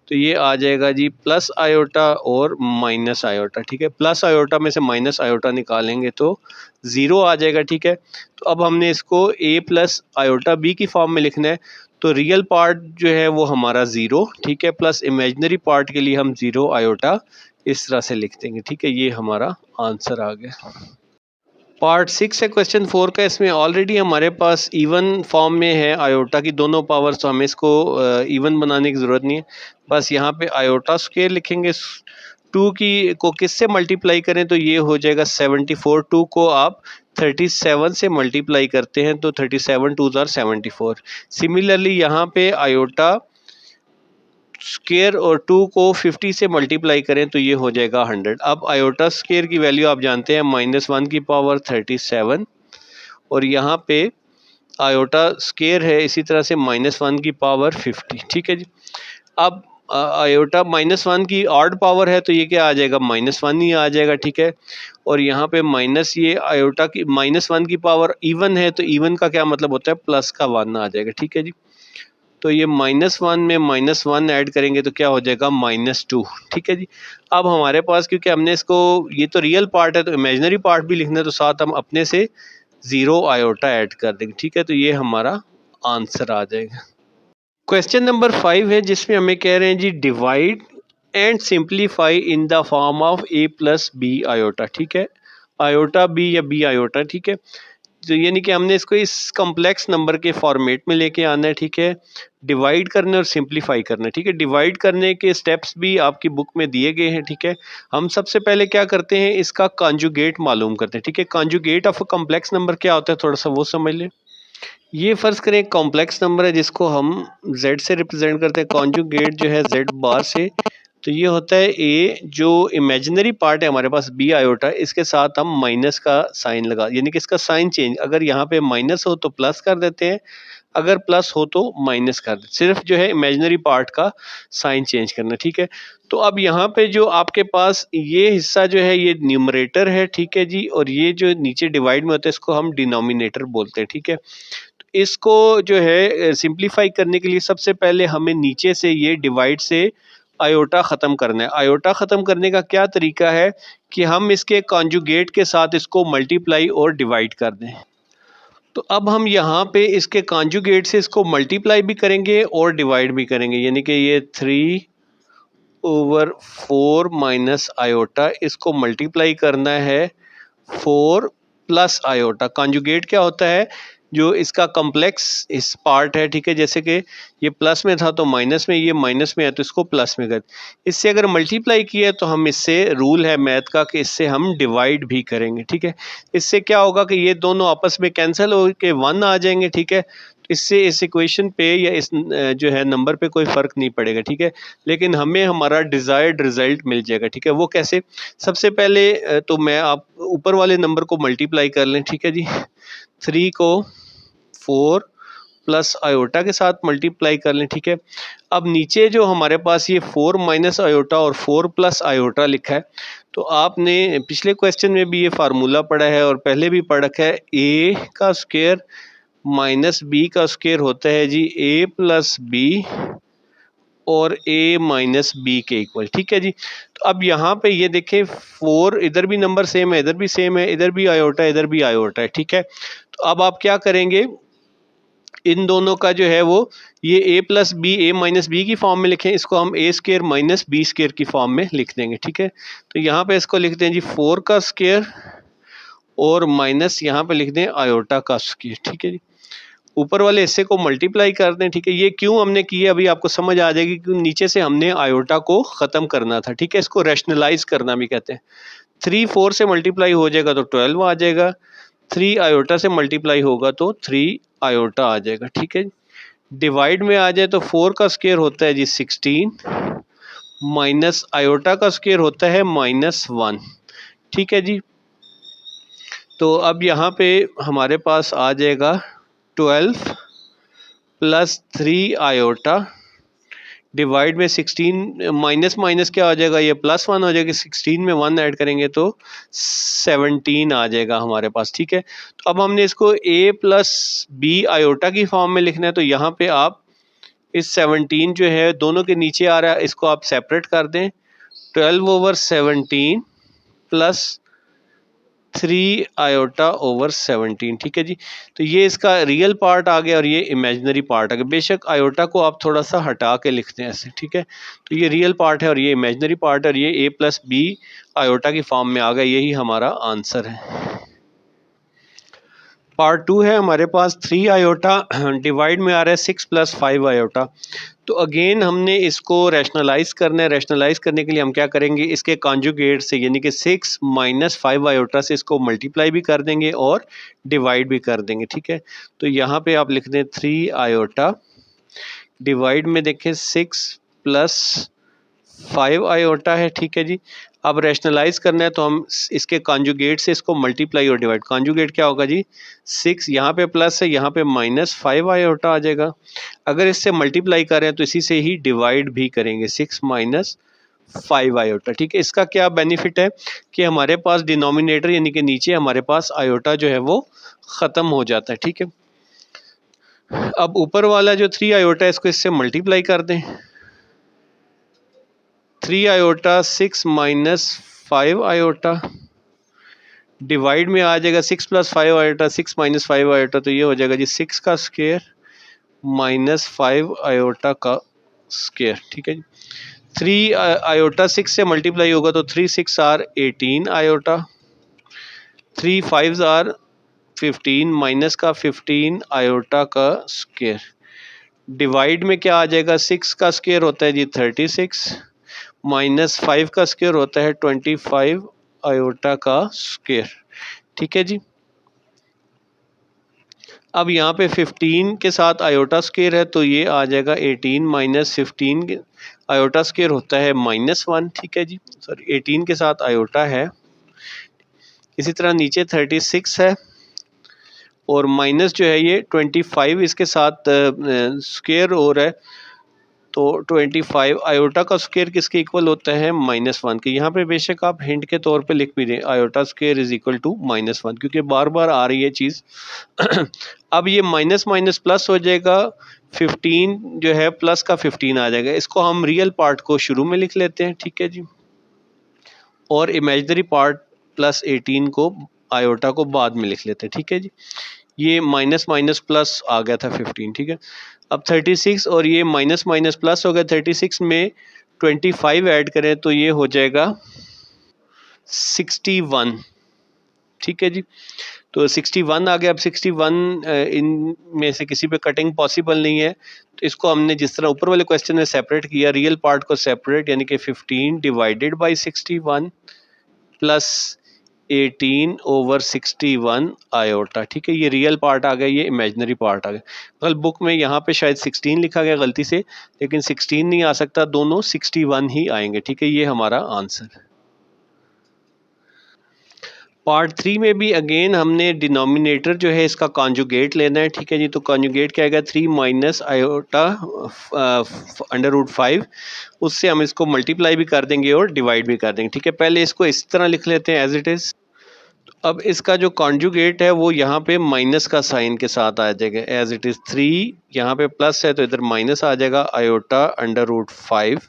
तो ये आ जाएगा जी प्लस आयोटा और माइनस आयोटा, ठीक है। प्लस आयोटा में से माइनस आयोटा निकालेंगे तो 0 आ जाएगा, ठीक है। तो अब हमने इसको a + आयोटा b की फॉर्म में लिखना है, तो रियल पार्ट जो है वो हमारा 0, ठीक है, प्लस इमेजिनरी पार्ट के लिए हम 0 आयोटा इस तरह से लिख देंगे, ठीक है। ये हमारा आंसर आ गया। पार्ट 6 है क्वेश्चन 4 का। इसमें ऑलरेडी हमारे पास इवन फॉर्म में है आयोटा की दोनों पावर्स, तो हमें इसको इवन बनाने की ज़रूरत नहीं है। बस यहाँ पे आयोटा स्क्वायर लिखेंगे। 2 की को किससे मल्टीप्लाई करें तो ये हो जाएगा 74। 2 को आप 37 से मल्टीप्लाई करते हैं तो 37 2 आर 74। सिमिलरली यहाँ पे आयोटा स्क्वायर और 2 को 50 से मल्टीप्लाई करें तो ये हो जाएगा 100। अब आयोटा स्क्वायर की वैल्यू आप जानते हैं -1 की पावर 37, और यहाँ पे आयोटा स्क्वायर है इसी तरह से -1 की पावर 50। ठीक है जी। अब आयोटा -1 की ऑड पावर है तो ये क्या आ जाएगा, -1 ही आ जाएगा। ठीक है। और यहाँ पे माइनस ये आयोटा की -1 की पावर इवन है तो इवन का क्या मतलब होता है, प्लस का 1 आ जाएगा। ठीक है जी। तो ये -1 में -1 ऐड करेंगे तो क्या हो जाएगा, -2। ठीक है जी। अब हमारे पास क्योंकि हमने इसको, ये तो रियल पार्ट है तो इमेजिनरी पार्ट भी लिखना है, तो साथ हम अपने से 0 आयोटा ऐड कर देंगे। ठीक है। तो ये हमारा आंसर आ जाएगा। क्वेश्चन नंबर 5 है जिसमें हमें कह रहे हैं जी divide and simplify in the form of a plus B iota. ठीक है। आयोटा b या b आयोटा। ठीक है। तो यानी कि हमने इसको इस कॉम्प्लेक्स नंबर के फॉर्मेट में लेके आना है। ठीक है। डिवाइड करने और सिंप्लीफाई करना है। ठीक है। डिवाइड करने के स्टेप्स भी आपकी बुक में दिए गए हैं। ठीक है। हम सबसे पहले क्या करते हैं, इसका कॉन्जुगेट मालूम करते हैं। ठीक है। Conjugate of a complex number क्या होता है, थोड़ा सा वो समझ लें। ये फर्ज करें एक कॉम्प्लेक्स नंबर है जिसको हम z से रिप्रेजेंट करते हैं, कॉन्जुगेट जो है z बार से। तो ये होता है a, जो इमेजिनरी पार्ट है हमारे पास b आयोटा, इसके साथ हम माइनस का साइन लगा, यानी कि इसका साइन चेंज, अगर यहाँ पे माइनस हो तो प्लस कर देते हैं, अगर प्लस हो तो माइनस कर देते, सिर्फ जो है इमेजिनरी पार्ट का साइन चेंज करना। ठीक है। तो अब यहाँ पे जो आपके पास ये हिस्सा जो है ये न्यूमरेटर है। ठीक है जी। और ये जो नीचे डिवाइड में होता है इसको हम डिनोमिनेटर बोलते हैं। ठीक है। इसको जो है सिंप्लीफाई करने के लिए सबसे पहले हमें नीचे से ये डिवाइड से आयोटा ख़त्म करना है। आयोटा ख़त्म करने का क्या तरीका है कि हम इसके कॉन्जुगेट के साथ इसको मल्टीप्लाई और डिवाइड कर दें। तो अब हम यहाँ पे इसके कॉन्जुगेट से इसको मल्टीप्लाई भी करेंगे और डिवाइड भी करेंगे, यानी कि ये 3/4 माइनस आयोटा, इसको मल्टीप्लाई करना है 4 प्लस आयोटा। कॉन्जुगेट क्या होता है, जो इसका कॉम्प्लेक्स इस पार्ट है। ठीक है। जैसे कि ये प्लस में था तो माइनस में, ये माइनस में है तो इसको प्लस में कर, इससे अगर मल्टीप्लाई किया तो हम इससे, रूल है मैथ का कि इससे हम डिवाइड भी करेंगे। ठीक है। इससे क्या होगा कि ये दोनों आपस में कैंसिल हो के 1 आ जाएंगे। ठीक है। इससे इस इक्वेशन पे या इस जो है नंबर पे कोई फ़र्क नहीं पड़ेगा। ठीक है। लेकिन हमें हमारा डिज़ायर्ड रिज़ल्ट मिल जाएगा। ठीक है। वो कैसे, सबसे पहले तो मैं आप ऊपर वाले नंबर को मल्टीप्लाई कर लें। ठीक है जी। 3 को 4 प्लस आयोटा के साथ मल्टीप्लाई कर लें। ठीक है। अब नीचे जो हमारे पास ये 4 माइनस आयोटा और 4 प्लस आयोटा लिखा है, तो आपने पिछले क्वेश्चन में भी ये फार्मूला पढ़ा है और पहले भी पढ़ा है, a का स्क्वायर माइनस b का स्क्वायर होता है जी a प्लस b और a माइनस बी के इक्वल। ठीक है जी। तो अब यहाँ पे ये देखें 4, इधर भी नंबर सेम है, इधर भी सेम है, इधर भी आयोटा, इधर भी आयोटा है। ठीक है। तो अब आप क्या करेंगे, इन दोनों का जो है वो, ये a plus B, a minus B की फॉर्म में लिखें, इसको हम a square minus B square की फॉर्म में लिख देंगे। ठीक है। तो यहाँ पे इसको लिखते हैं जी 4 का स्क्वायर और माइनस यहाँ पे लिख दें आयोटा का स्क्वायर। ठीक है जी। ऊपर वाले हिस्से को मल्टीप्लाई कर दें। ठीक है। ये क्यों हमने किया अभी आपको समझ आ जाएगी, क्योंकि नीचे से हमने आयोटा को ख़त्म करना था। ठीक है। इसको रैशनलाइज करना भी कहते हैं। 3 4 से मल्टीप्लाई हो जाएगा तो 12 आ जाएगा, 3 आयोटा से मल्टीप्लाई होगा तो 3 आयोटा आ जाएगा। ठीक है। डिवाइड में आ जाए तो 4 का स्क्वायर होता है जी 16 माइनस आयोटा का स्क्वायर होता है -1। ठीक है जी। तो अब यहाँ पे हमारे पास आ जाएगा 12 प्लस 3 आयोटा डिवाइड में 16, माइनस माइनस क्या हो जाएगा, ये +1 हो जाएगा, 16 में 1 ऐड करेंगे तो 17 आ जाएगा हमारे पास। ठीक है। तो अब हमने इसको a प्लस बी आयोटा की फॉर्म में लिखना है, तो यहाँ पे आप इस 17 जो है दोनों के नीचे आ रहा है, इसको आप सेपरेट कर दें, 12/17 प्लस 3 आयोटा ओवर 17। ठीक है जी। तो ये इसका रियल पार्ट आ गया और ये इमेजिनरी पार्ट आ गया। बेशक आयोटा को आप थोड़ा सा हटा के लिखते हैं ऐसे। ठीक है। तो ये रियल पार्ट है और ये इमेजिनरी पार्ट है और ये a प्लस बी आयोटा की फॉर्म में आ गया, यही हमारा आंसर है। पार्ट 2 है हमारे पास 3 आयोटा, डिवाइड में आ रहा है 6 + 5 आयोटा। तो अगेन हमने इसको रैशनलाइज करना है। रैशनलाइज करने के लिए हम क्या करेंगे, इसके कॉन्जुगेट से यानी कि 6 - 5 आयोटा से इसको मल्टीप्लाई भी कर देंगे और डिवाइड भी कर देंगे, ठीक है। तो यहाँ पे आप लिख दें 3 आयोटा, डिवाइड में देखें 6 + 5 आयोटा है, ठीक है जी। अब रैशनलाइज करना है तो हम इसके कॉन्जुगेट से इसको मल्टीप्लाई और डिवाइड, कॉन्जुगेट क्या होगा जी, 6 यहाँ पे प्लस है, यहाँ पे -5 आयोटा आ जाएगा। अगर इससे मल्टीप्लाई करें तो इसी से ही डिवाइड भी करेंगे, 6 - 5 आयोटा, ठीक है। इसका क्या बेनिफिट है कि हमारे पास डिनोमिनेटर यानी कि नीचे हमारे पास आयोटा जो है वो ख़त्म हो जाता है, ठीक है। अब ऊपर वाला जो 3 आयोटा है इसको इससे मल्टीप्लाई कर दें, 3 आयोटा 6 - 5 आयोटा, डिवाइड में आ जाएगा 6 + 5 आयोटा, 6 - 5 आयोटा, तो ये हो जाएगा जी 6 का स्क्वायर -5 आयोटा का स्क्वायर, ठीक है जी। 3 आयोटा 6 से मल्टीप्लाई होगा तो 3 × 6 = 18 आयोटा, 3 × 5 = 15 माइनस का 15 आयोटा का स्क्वायर, डिवाइड में क्या आ जाएगा, 6 का स्क्वायर होता है जी 36 -5 का स्क्वायर होता है 25 आयोटा का स्क्वायर, ठीक है जी। अब यहाँ पे 15 के साथ आयोटा स्क्वायर है तो ये आ जाएगा 18 - 15 आयोटा स्क्वायर होता है -1, ठीक है जी। सॉरी 18 के साथ आयोटा है। इसी तरह नीचे 36 है और माइनस जो है ये 25 इसके साथ स्क्वायर हो रहा है तो 25 आयोटा का स्क्वायर किसके इक्वल होता है, -1 के। यहाँ पे बेशक आप हिंट के तौर पे लिख भी दें आयोटा स्क्वायर = -1, क्योंकि बार बार आ रही है चीज़। अब ये माइनस माइनस प्लस हो जाएगा, 15 जो है प्लस का 15 आ जाएगा। इसको हम रियल पार्ट को शुरू में लिख लेते हैं, ठीक है जी, और इमेजिनरी पार्ट +18 को आयोटा को बाद में लिख लेते हैं, ठीक है जी। ये माइनस माइनस प्लस आ गया था 15, ठीक है। अब 36 और ये माइनस माइनस प्लस हो गया, 36 में 25 ऐड करें तो ये हो जाएगा 61, ठीक है जी। तो 61 आ गया। अब 61 इन में से किसी पे कटिंग पॉसिबल नहीं है, तो इसको हमने जिस तरह ऊपर वाले क्वेश्चन में सेपरेट किया, रियल पार्ट को सेपरेट, यानी कि 15 डिवाइडेड बाई 61 प्लस 18/61 आयोटा, ठीक है। ये रियल पार्ट आ गया, ये इमेजिनरी पार्ट आ गया। कल बुक में यहाँ पे शायद 16 लिखा गया गलती से, लेकिन 16 नहीं आ सकता, दोनों 61 ही आएंगे, ठीक है। ये हमारा आंसर। पार्ट 3 में भी अगेन हमने डिनोमिनेटर जो है इसका कॉन्जुगेट लेना है, ठीक है जी। तो कॉन्जुगेट क्या आएगा, 3 - आयोटा √5, उससे हम इसको मल्टीप्लाई भी कर देंगे और डिवाइड भी कर देंगे, ठीक है। पहले इसको इस तरह लिख लेते हैं एज इट इज़। अब इसका जो कॉन्जुगेट है वो यहाँ पे माइनस का साइन के साथ आ जाएगा, एज इट इज़ 3, यहाँ पे प्लस है तो इधर माइनस आ जाएगा आयोटा √5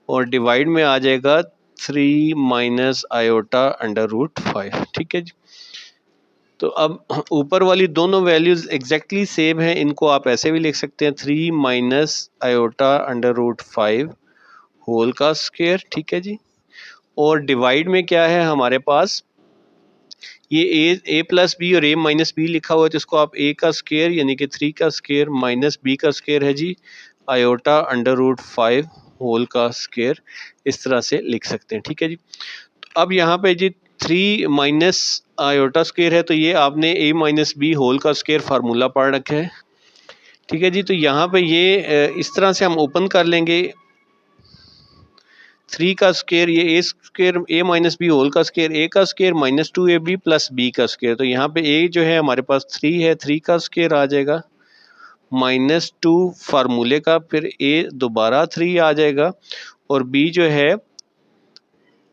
और डिवाइड में आ जाएगा 3 - आयोटा √5, ठीक है जी। तो अब ऊपर वाली दोनों वैल्यूज एग्जैक्टली सेम है, इनको आप ऐसे भी लिख सकते हैं 3 - आयोटा √5 होल का स्क्वायर, ठीक है जी। और डिवाइड में क्या है हमारे पास, ये a + b और a - b लिखा हुआ है, तो इसको आप a का स्क्वायर यानी कि 3 का स्क्वायर माइनस b का स्क्वायर है जी आयोटा √5 होल का स्क्वायर, इस तरह से लिख सकते हैं, ठीक है जी। तो अब यहाँ पे जी 3 - आयोटा स्क्वायर है तो ये आपने a - b होल का स्क्वायर फार्मूला पढ़ रखा है, ठीक है जी। तो यहाँ पे ये इस तरह से हम ओपन कर लेंगे, 3 का स्क्वायर, ये a square a - b whole का स्क्वायर, a का स्क्वायर -2ab प्लस b का स्क्वायर। तो यहाँ पे a जो है हमारे पास 3 है, 3 का स्क्वायर आ जाएगा -2 फार्मूले का, फिर a दोबारा 3 आ जाएगा और b जो है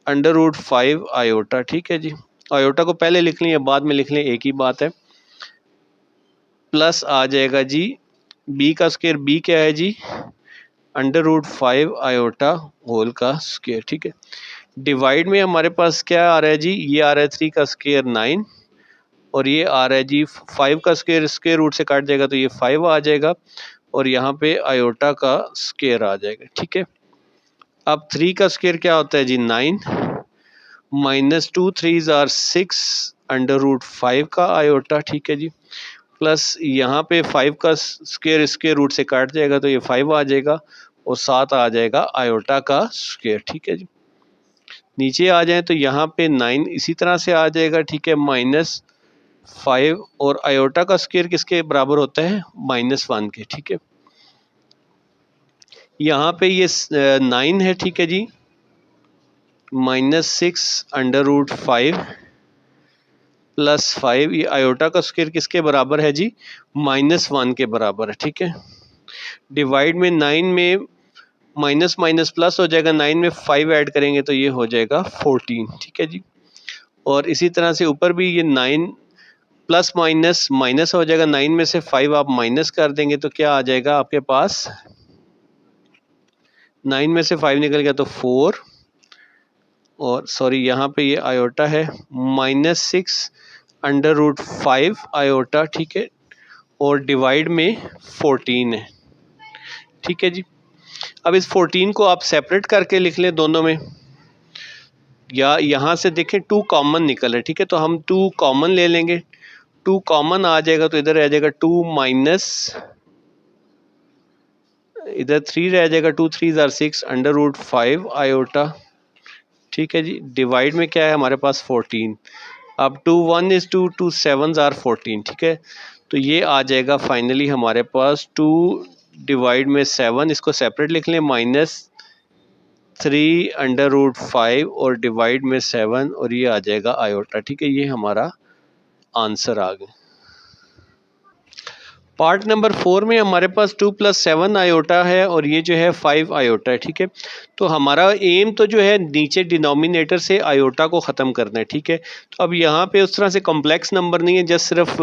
√5 आयोटा, ठीक है जी। आयोटा को पहले लिख लें या बाद में लिख लें, एक ही बात है। प्लस आ जाएगा जी b का स्क्वायर, b क्या है जी √5 आयोटा होल का स्क्वायर, ठीक है। डिवाइड में हमारे पास क्या आ रहा है जी, ये आ रहा है 3 का स्क्वायर 9 और ये आ रहा है जी 5 का स्क्वायर, स्क्वायर रूट से काट जाएगा तो ये 5 आ जाएगा और यहाँ पे आयोटा का स्क्वायर आ जाएगा, ठीक है। अब 3 का स्क्वायर क्या होता है जी 9 -2 3s are 6 √5 का आयोटा, ठीक है जी, प्लस यहाँ पे 5 का स्क्वायर स्क्वायर रूट से काट जाएगा तो ये 5 आ जाएगा और साथ आ जाएगा आयोटा का स्क्वायर, ठीक है जी। नीचे आ जाए तो यहाँ पे 9 इसी तरह से आ जाएगा, ठीक है, -5 और आयोटा का स्क्वायर किसके बराबर होता है, -1 के, ठीक है। यहाँ पे ये 9 है, ठीक है जी, -6 √5 प्लस 5, ये आयोटा का स्क्वायर किसके बराबर है जी, -1 के बराबर है, ठीक है। डिवाइड में 9 में माइनस माइनस प्लस हो जाएगा, 9 में 5 ऐड करेंगे तो ये हो जाएगा 14, ठीक है जी। और इसी तरह से ऊपर भी ये 9 प्लस माइनस माइनस हो जाएगा, 9 में से 5 आप माइनस कर देंगे तो क्या आ जाएगा आपके पास, 9 में से 5 निकल गया तो 4, और सॉरी यहाँ पे ये आयोटा है -6 √5 आयोटा, ठीक है, और डिवाइड में 14 है, ठीक है जी। अब इस 14 को आप सेपरेट करके लिख लें दोनों में, या यहाँ से देखें 2 कॉमन निकल है, ठीक है, तो हम 2 कॉमन ले लेंगे, 2 कॉमन आ जाएगा तो इधर रह जाएगा 2 माइनस, इधर 3 रह जाएगा, 2 3 जार 6 √5 आयोटा, ठीक है जी। डिवाइड में क्या है हमारे पास 14, अब 2 1 इज 2 2 7 जार 14, ठीक है, तो ये आ जाएगा फाइनली हमारे पास 2 डिवाइड में 7, इसको सेपरेट लिख लें, -3 √5 और डिवाइड में 7 और ये आ जाएगा आयोटा, ठीक है। ये हमारा आंसर आ गया। पार्ट नंबर 4 में हमारे पास 2 + 7 आयोटा है और ये जो है 5 आयोटा है, ठीक है। तो हमारा एम तो जो है नीचे डिनोमिनेटर से आयोटा को ख़त्म करना है, ठीक है। तो अब यहाँ पे उस तरह से कॉम्प्लेक्स नंबर नहीं है, जस्ट सिर्फ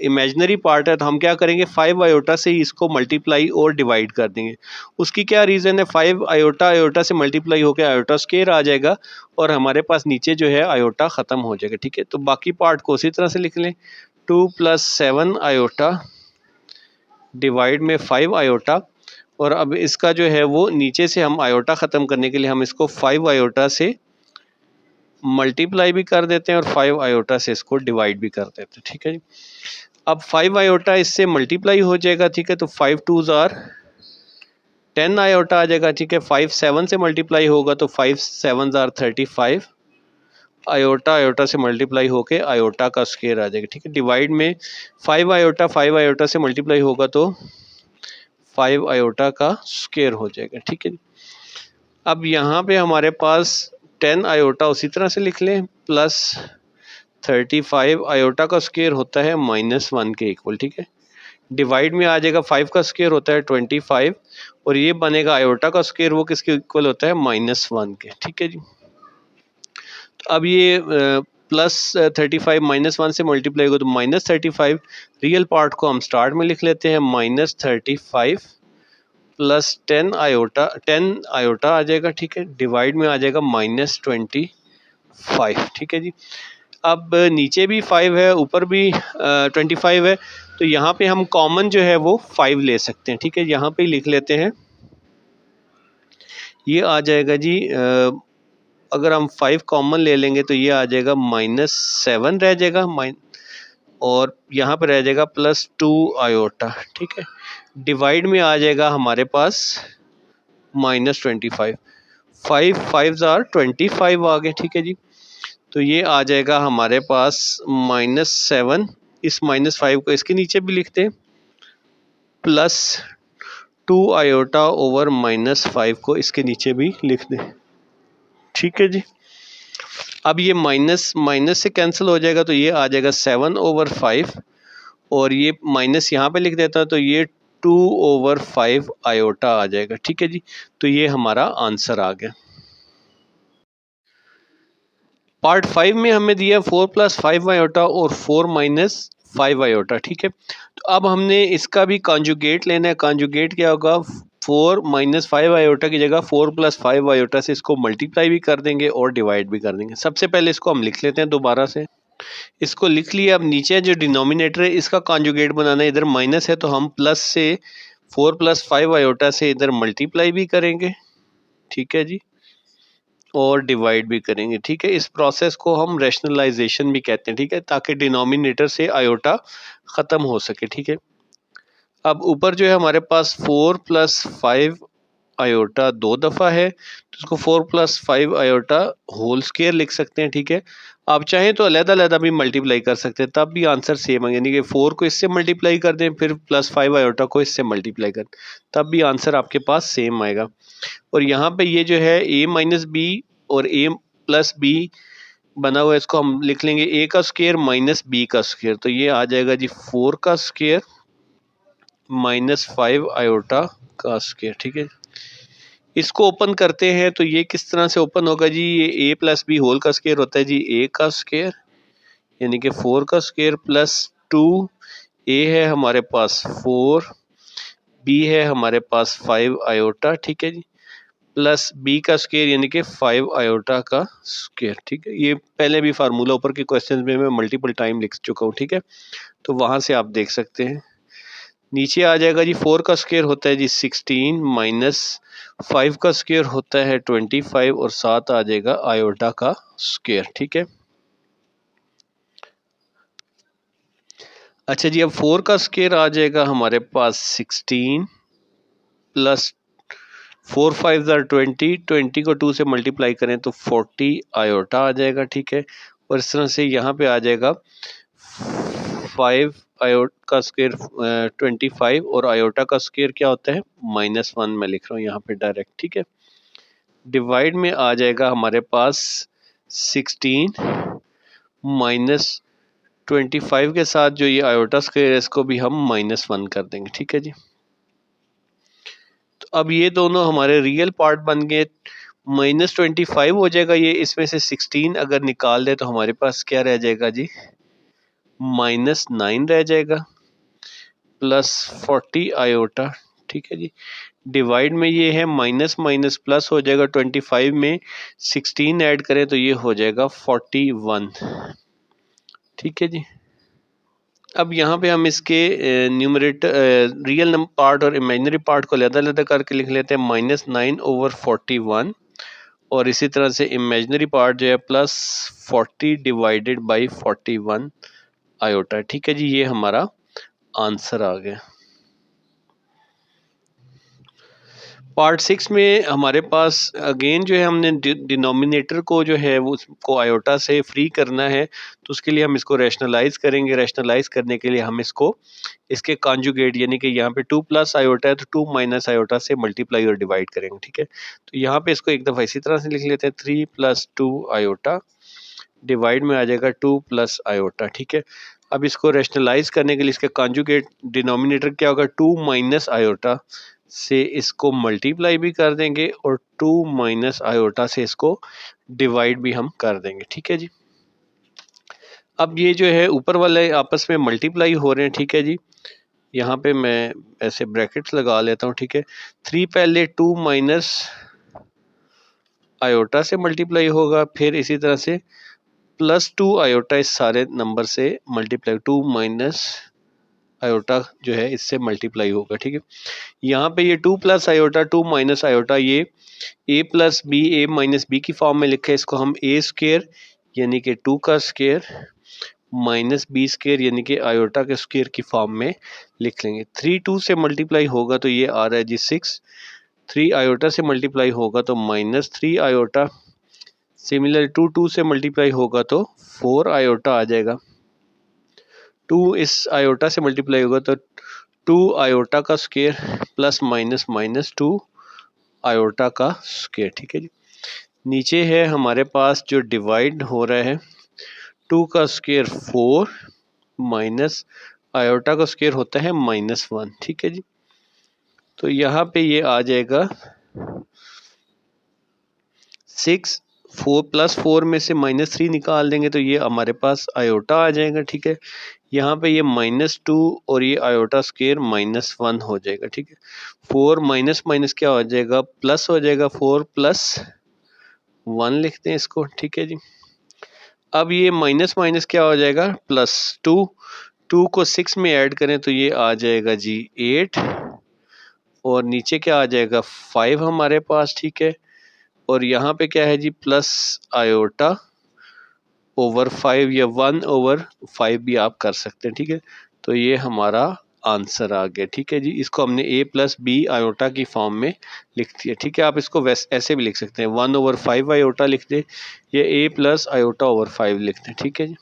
इमेजिनरी पार्ट है, तो हम क्या करेंगे 5 आयोटा से इसको मल्टीप्लाई और डिवाइड कर देंगे। उसकी क्या रीज़न है, 5 आयोटा आयोटा से मल्टीप्लाई होकर आयोटा स्क्वायर आ जाएगा और हमारे पास नीचे जो है आयोटा ख़त्म हो जाएगा, ठीक है। तो बाकी पार्ट को उसी तरह से लिख लें, 2 + 7 आयोटा डिवाइड में 5 आयोटा, और अब इसका जो है वो नीचे से हम आयोटा ख़त्म करने के लिए हम इसको 5 आयोटा से मल्टीप्लाई भी कर देते हैं और 5 आयोटा से इसको डिवाइड भी कर देते हैं, ठीक है जी। अब 5 आयोटा इससे मल्टीप्लाई हो जाएगा, ठीक है, तो 5 2 जार 10 आयोटा आ जाएगा, ठीक है। 5 7 से मल्टीप्लाई होगा तो 5 7 जार 35 आयोटा आयोटा से मल्टीप्लाई होके आयोटा का स्क्वायर आ जाएगा, ठीक है। डिवाइड में 5 आयोटा से मल्टीप्लाई होगा तो 5 आयोटा का स्क्वायर हो जाएगा, ठीक है। अब यहाँ पे हमारे पास 10 आयोटा उसी तरह से लिख लें, प्लस 35 आयोटा का स्क्वायर होता है -1 के इक्वल, ठीक है। डिवाइड में आ जाएगा 5 का स्क्वायर होता है 25 और ये बनेगा आयोटा का स्क्वायर, वो किसके इक्वल होता है -1 के, ठीक है जी। अब ये प्लस 35 -1 से मल्टीप्लाई होगा तो -35, रियल पार्ट को हम स्टार्ट में लिख लेते हैं, -35 प्लस 10 आयोटा आ जाएगा, ठीक है। डिवाइड में आ जाएगा -25, ठीक है जी। अब नीचे भी 5 है, ऊपर भी 25 है, तो यहाँ पे हम कॉमन जो है वो 5 ले सकते हैं, ठीक है। यहाँ पे लिख लेते हैं, ये आ जाएगा जी, अगर हम 5 कॉमन ले लेंगे तो ये आ जाएगा -7 रह जाएगा, और यहाँ पर रह जाएगा +2 आयोटा, ठीक है। डिवाइड में आ जाएगा हमारे पास -25, 5 5 जार 25 आ गए, ठीक है जी। तो ये आ जाएगा हमारे पास -7, इस -5 को इसके नीचे भी लिखते हैं, +2 आयोटा ओवर -5 को इसके नीचे भी लिख दें, ठीक है जी। अब ये माइनस माइनस से कैंसिल हो जाएगा तो ये आ जाएगा 7/5 और ये माइनस यहाँ पे लिख देता तो ये 2/5 आयोटा आ जाएगा, ठीक है जी। तो ये हमारा आंसर आ गया। पार्ट 5 में हमें दिया 4 + 5 आयोटा और 4 - 5 आयोटा, ठीक है। तो अब हमने इसका भी कॉन्जुगेट लेना है। कॉन्जुगेट क्या होगा, 4 - 5 आयोटा की जगह 4 + 5 आयोटा से इसको मल्टीप्लाई भी कर देंगे और डिवाइड भी कर देंगे। सबसे पहले इसको हम लिख लेते हैं दोबारा से, इसको लिख लिया। अब नीचे जो डिनोमिनेटर है इसका कॉन्जुगेट बनाना है, इधर माइनस है तो हम प्लस से 4 + 5 आयोटा से इधर मल्टीप्लाई भी करेंगे, ठीक है जी। और डिवाइड भी करेंगे, ठीक है। इस प्रोसेस को हम रैशनलाइजेशन भी कहते हैं, ठीक है, ताकि डिनोमिनेटर से आयोटा ख़त्म हो सके, ठीक है। अब ऊपर जो है हमारे पास 4 + 5 आयोटा 2 दफ़ा है, तो इसको 4 + 5 आयोटा होल स्क्वायर लिख सकते हैं, ठीक है। आप चाहें तो अलग-अलग भी मल्टीप्लाई कर सकते हैं, तब भी आंसर सेम है, यानी कि 4 को इससे मल्टीप्लाई कर दें, फिर +5 आयोटा को इससे मल्टीप्लाई कर, तब भी आंसर आपके पास सेम आएगा। और यहाँ पे ये जो है a - b और a + b बना हुआ है, इसको हम लिख लेंगे a का स्क्वायर - b का स्क्वायर, तो ये आ जाएगा जी 4 का स्क्वायर -5 आयोटा का स्क्वायर, ठीक है। इसको ओपन करते हैं तो ये किस तरह से ओपन होगा जी, ये a + b होल का स्क्वायर होता है जी a का स्क्वायर, यानी कि 4 का स्क्वायर +2, a है हमारे पास 4, b है हमारे पास 5 आयोटा, ठीक है जी, प्लस b का स्क्वायर यानी कि 5 आयोटा का स्क्वायर, ठीक है। ये पहले भी फार्मूला ऊपर के क्वेश्चन में मैं मल्टीपल टाइम लिख चुका हूँ, ठीक है, तो वहां से आप देख सकते हैं। नीचे आ जाएगा जी 4 का स्क्वायर होता है जी 16 - 5 का स्क्वायर होता है 25 और साथ आ जाएगा आयोटा का स्क्वायर, ठीक है। अच्छा जी, अब 4 का स्क्वायर आ जाएगा हमारे पास 16 प्लस 4 × 5 = 20, 20 को 2 से मल्टीप्लाई करें तो 40 आयोटा आ जाएगा, ठीक है। और इस तरह से यहाँ पे आ जाएगा 5 आयोटा का स्क्वायर 25 और आयोटा का स्क्वायर क्या होता है -1, मैं लिख रहा हूँ यहाँ पे डायरेक्ट, ठीक है। डिवाइड में आ जाएगा हमारे पास 16 - 25 के साथ जो ये आयोटा स्क्वायर है इसको भी हम -1 कर देंगे, ठीक है जी। तो अब ये दोनों हमारे रियल पार्ट बन गए, -25 हो जाएगा ये, इसमें से 16 अगर निकाल दे तो हमारे पास क्या रह जाएगा जी, -9 रह जाएगा प्लस 40 आयोटा, ठीक है जी। डिवाइड में ये है माइनस माइनस प्लस हो जाएगा, 25 में 16 ऐड करें तो ये हो जाएगा 41, ठीक है जी। अब यहाँ पे हम इसके न्यूमरेटर रियल पार्ट और इमेजिनरी पार्ट को अलग-अलग करके लिख लेते हैं, -9/41 और इसी तरह से इमेजिनरी पार्ट जो है +40 डिवाइडेड बाई 41 आयोटा, ठीक है जी। ये हमारा आंसर आ गया। पार्ट 6 में हमारे पास अगेन जो है हमने डिनोमिनेटर को जो है वो उसको आयोटा से फ्री करना है, तो उसके लिए हम इसको रैशनलाइज करेंगे। रैशनलाइज करने के लिए हम इसको इसके कॉन्जुगेट यानी कि यहाँ पे 2 + आयोटा है तो 2 - आयोटा से मल्टीप्लाई और डिवाइड करेंगे, ठीक है। तो यहाँ पे इसको एक दफ़ा इसी तरह से लिख लेते हैं, 3 + 2 आयोटा डिवाइड में आ जाएगा 2 + आयोटा, ठीक है। अब इसको रैशनलाइज करने के लिए इसके कॉन्जुगेट डिनोमिनेटर क्या होगा, 2 - आयोटा से इसको मल्टीप्लाई भी कर देंगे और 2 - आयोटा से इसको डिवाइड भी हम कर देंगे, ठीक है जी। अब ये जो है ऊपर वाले आपस में मल्टीप्लाई हो रहे हैं, ठीक है जी। यहाँ पे मैं ऐसे ब्रैकेट्स लगा लेता हूँ, ठीक है। 3 पहले 2 - आयोटा से मल्टीप्लाई होगा, फिर इसी तरह से +2 आयोटा इस सारे नंबर से मल्टीप्लाई, 2 - आयोटा जो है इससे मल्टीप्लाई होगा, ठीक है। यहाँ पे ये 2 + आयोटा 2 - आयोटा ये a + b a - b की फॉर्म में लिखा है, इसको हम a स्क्वायर यानी कि 2 का स्क्वायर -b स्क्वायर यानी कि आयोटा के स्क्वायर की फॉर्म में लिख लेंगे। 3 2 से मल्टीप्लाई होगा तो ये आ रहा है जी 6, 3 आयोटा से मल्टीप्लाई होगा तो -3 आयोटा, सिमिलर 2 2 से मल्टीप्लाई होगा तो 4 आयोटा आ जाएगा, 2 इस आयोटा से मल्टीप्लाई होगा तो 2 आयोटा का square plus minus minus 2 iota का स्क्वायर, ठीक है जी। नीचे है हमारे पास जो डिवाइड हो रहा है 2 का स्क्वायर 4 माइनस आयोटा का स्क्वायर होता है -1, ठीक है जी। तो यहाँ पे ये आ जाएगा 6, 4 + 4 में से -3 निकाल देंगे तो ये हमारे पास आयोटा आ जाएगा, ठीक है। यहाँ पे ये -2 और ये आयोटा स्क्वायर -1 हो जाएगा, ठीक है। 4 माइनस माइनस क्या हो जाएगा, प्लस हो जाएगा, 4 + 1 लिखते हैं इसको, ठीक है जी। अब ये माइनस माइनस क्या हो जाएगा, +2, 2 को 6 में ऐड करें तो ये आ जाएगा जी 8 और नीचे क्या आ जाएगा 5 हमारे पास, ठीक है। और यहाँ पे क्या है जी, प्लस आयोटा ओवर 5 या 1/5 भी आप कर सकते हैं, ठीक है। तो ये हमारा आंसर आ गया, ठीक है जी। इसको हमने a प्लस बी आयोटा की फॉर्म में लिख दिया, ठीक है। आप इसको ऐसे भी लिख सकते हैं, 1/5 आयोटा लिख दें या a प्लस आयोटा ओवर 5 लिख दें, ठीक है जी।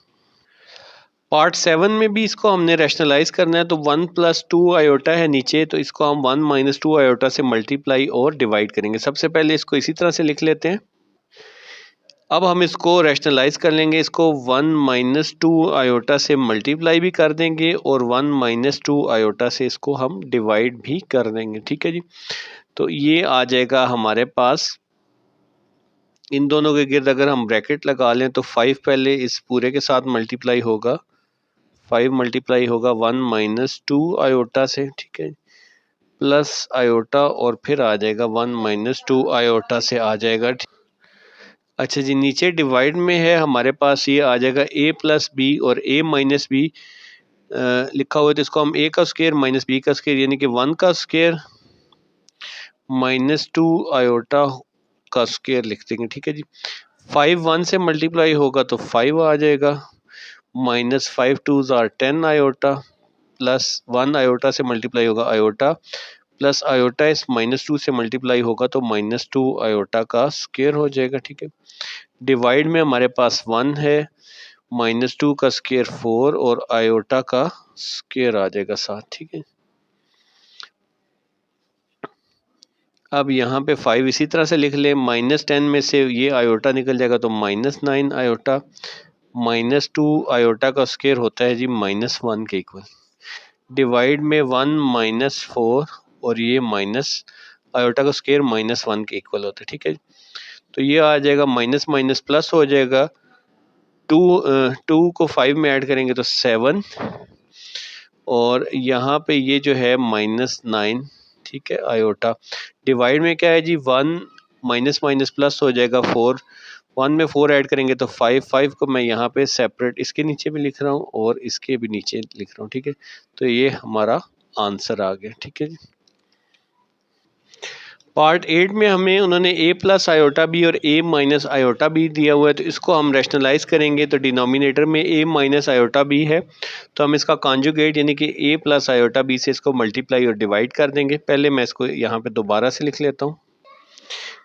पार्ट 7 में भी इसको हमने रैशनलाइज करना है, तो 1 + 2 आयोटा है नीचे, तो इसको हम 1 - 2 आयोटा से मल्टीप्लाई और डिवाइड करेंगे। सबसे पहले इसको इसी तरह से लिख लेते हैं। अब हम इसको रैशनलाइज कर लेंगे, इसको 1 - 2 आयोटा से मल्टीप्लाई भी कर देंगे और 1 - 2 आयोटा से इसको हम डिवाइड भी कर देंगे, ठीक है जी। तो ये आ जाएगा हमारे पास, इन दोनों के गिर्द अगर हम ब्रैकेट लगा लें तो 5 पहले इस पूरे के साथ मल्टीप्लाई होगा, 5 मल्टीप्लाई होगा 1 - 2 आयोटा से, ठीक है, प्लस आयोटा और फिर आ जाएगा 1 - 2 आयोटा से आ जाएगा। अच्छा जी, नीचे डिवाइड में है हमारे पास, ये आ जाएगा a प्लस बी और a माइनस बी लिखा हुआ है, तो इसको हम a का स्क्वायर माइनस b का स्क्वायर यानी कि 1 का स्क्वायर -2 आयोटा का स्क्वायर लिख देंगे, ठीक है जी। 5 1 से मल्टीप्लाई होगा तो 5 आ जाएगा, -5 2s are 10 iota, plus 1 iota से मल्टीप्लाई होगा आयोटा, प्लस आयोटा इस -2 से मल्टीप्लाई होगा तो -2 आयोटा का स्क्वायर हो जाएगा, ठीक है। डिवाइड में हमारे पास 1 है, -2 का स्क्वायर 4 और आयोटा का स्क्वायर आ जाएगा 7, ठीक है। अब यहाँ पे 5 इसी तरह से लिख लें, -10 में से ये आयोटा निकल जाएगा तो -9 आयोटा, -2 आयोटा का स्क्वायर होता है जी -1 के इक्वल। डिवाइड में 1 - 4 और ये माइनस आयोटा का स्क्वायर -1 के इक्वल होता है, ठीक है। तो ये आ जाएगा माइनस माइनस प्लस हो जाएगा, 2 को 5 में ऐड करेंगे तो 7 और यहाँ पे ये जो है -9, ठीक है, आयोटा। डिवाइड में क्या है जी, 1 माइनस माइनस प्लस हो जाएगा 4, 1 में 4 ऐड करेंगे तो 5 को मैं यहाँ पे सेपरेट इसके नीचे भी लिख रहा हूँ और इसके भी नीचे लिख रहा हूँ, ठीक है। तो ये हमारा आंसर आ गया, ठीक है जी। पार्ट 8 में हमें उन्होंने a प्लस आयोटा बी और a माइनस आयोटा बी दिया हुआ है, तो इसको हम रैशनलाइज करेंगे, तो डिनोमिनेटर में a माइनस आयोटा बी है, तो हम इसका कॉन्जुगेट यानी कि a प्लस आयोटा बी से इसको मल्टीप्लाई और डिवाइड कर देंगे। पहले मैं इसको यहाँ पे दोबारा से लिख लेता हूँ।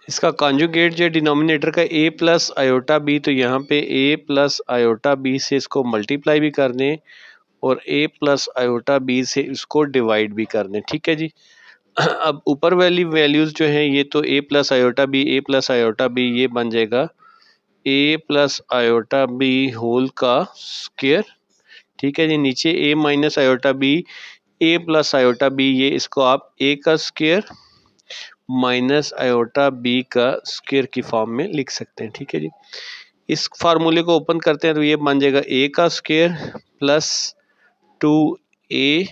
इसका कॉन्जुगेट जो डिनोमिनेटर का a प्लस आयोटा बी, तो यहाँ पे a प्लस आयोटा बी से इसको मल्टीप्लाई भी कर दें और a प्लस आयोटा बी से इसको डिवाइड भी कर दें, ठीक है जी। अब ऊपर वाली वैल्यूज जो हैं ये तो a प्लस आयोटा बी ये बन जाएगा a plus iota B whole का स्क्वायर, ठीक है जी। नीचे a minus iota B, a plus iota B, ये इसको आप a का स्क्वायर माइनस आयोटा बी का स्क्वायर की फॉर्म में लिख सकते हैं, ठीक है जी। इस फार्मूले को ओपन करते हैं तो ये बन जाएगा a का स्क्वायर प्लस 2a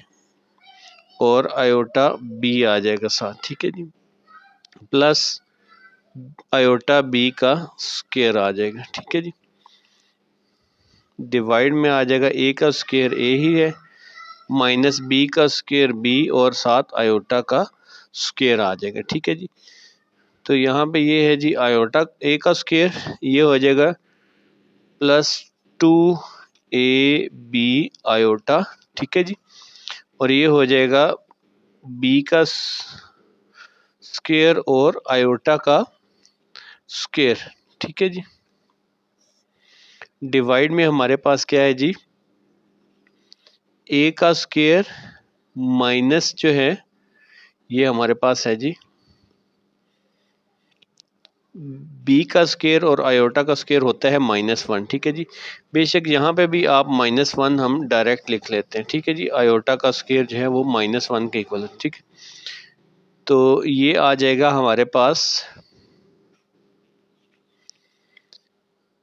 और आयोटा बी आ जाएगा साथ, ठीक है जी, प्लस आयोटा बी का स्क्वायर आ जाएगा, ठीक है जी। डिवाइड में आ जाएगा a का स्क्वायर a ही है, माइनस बी का स्क्वायर b और साथ आयोटा का स्क्वायर आ जाएगा, ठीक है जी। तो यहाँ पे ये है जी आयोटा a का स्क्वायर, ये हो जाएगा +2ab आयोटा, ठीक है जी, और ये हो जाएगा b का स्क्वायर और आयोटा का स्क्वायर, ठीक है जी। डिवाइड में हमारे पास क्या है जी, a का स्क्वायर माइनस जो है ये हमारे पास है जी b का स्क्वायर और आयोटा का स्क्वायर होता है -1, ठीक है जी। बेशक यहाँ पे भी आप -1 हम डायरेक्ट लिख लेते हैं, ठीक है जी। आयोटा का स्क्वायर जो है वो -1 के इक्वल है, ठीक है। तो ये आ जाएगा हमारे पास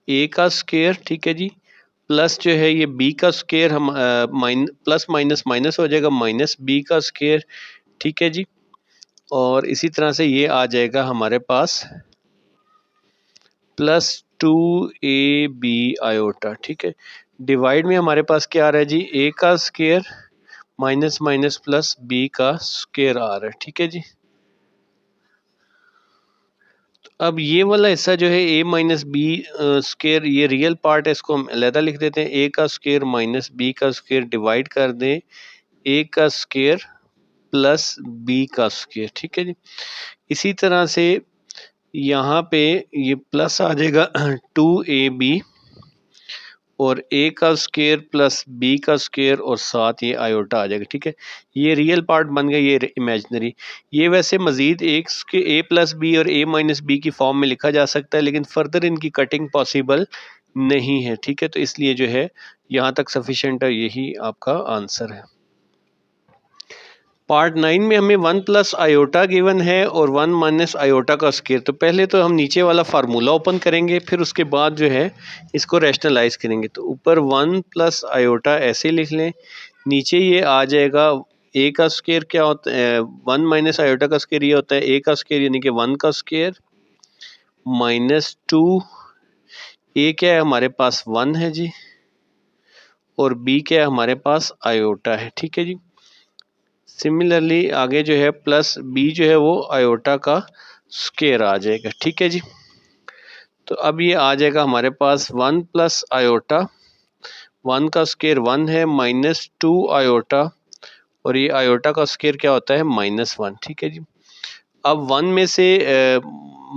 a का स्क्वायर, ठीक है जी, प्लस जो है ये b का स्क्वायर, हम प्लस माइनस माइनस हो जाएगा -b का स्क्वायर, ठीक है जी। और इसी तरह से ये आ जाएगा हमारे पास +2ab आयोटा, ठीक है। डिवाइड में हमारे पास क्या आ रहा है जी, a का square minus minus plus b का स्क्वायर आ रहा है, ठीक है जी। अब ये वाला हिस्सा जो है a माइनस बी स्केयर, ये रियल पार्ट है, इसको हम अलहदा लिख देते हैं। a का स्केयर माइनस b का स्केयर डिवाइड कर दें a का स्केयर प्लस b का स्केयर, ठीक है जी। इसी तरह से यहाँ पे ये प्लस आ जाएगा 2ab और a का स्केयर प्लस b का स्केयर और साथ ये आयोटा आ जाएगा, ठीक है। ये रियल पार्ट बन गया, ये इमेजिनरी। ये वैसे मजीद एक के a प्लस बी और a माइनस बी की फॉर्म में लिखा जा सकता है, लेकिन फर्दर इनकी कटिंग पॉसिबल नहीं है, ठीक है। तो इसलिए जो है यहाँ तक सफिशिएंट है, यही आपका आंसर है। पार्ट 9 में हमें 1 प्लस आयोटा गिवन है और 1 माइनस आयोटा का स्केयर। तो पहले तो हम नीचे वाला फार्मूला ओपन करेंगे, फिर उसके बाद जो है इसको रैशनलाइज करेंगे। तो ऊपर 1 प्लस आयोटा ऐसे लिख लें, नीचे ये आ जाएगा a का स्केयर क्या होता है, 1 माइनस आयोटा का स्केयर ये होता है a का स्केयर यानी कि 1 का स्केयर माइनस 2, a क्या है हमारे पास 1 है जी, और b क्या है हमारे पास आयोटा है, ठीक है जी। सिमिलरली आगे जो है प्लस b जो है वो आयोटा का स्केयर आ जाएगा, ठीक है जी। तो अब ये आ जाएगा हमारे पास 1 प्लस आयोटा, 1 का स्केयर 1 है माइनस 2 आयोटा, और ये आयोटा का स्केयर क्या होता है माइनस 1, ठीक है जी। अब 1 में से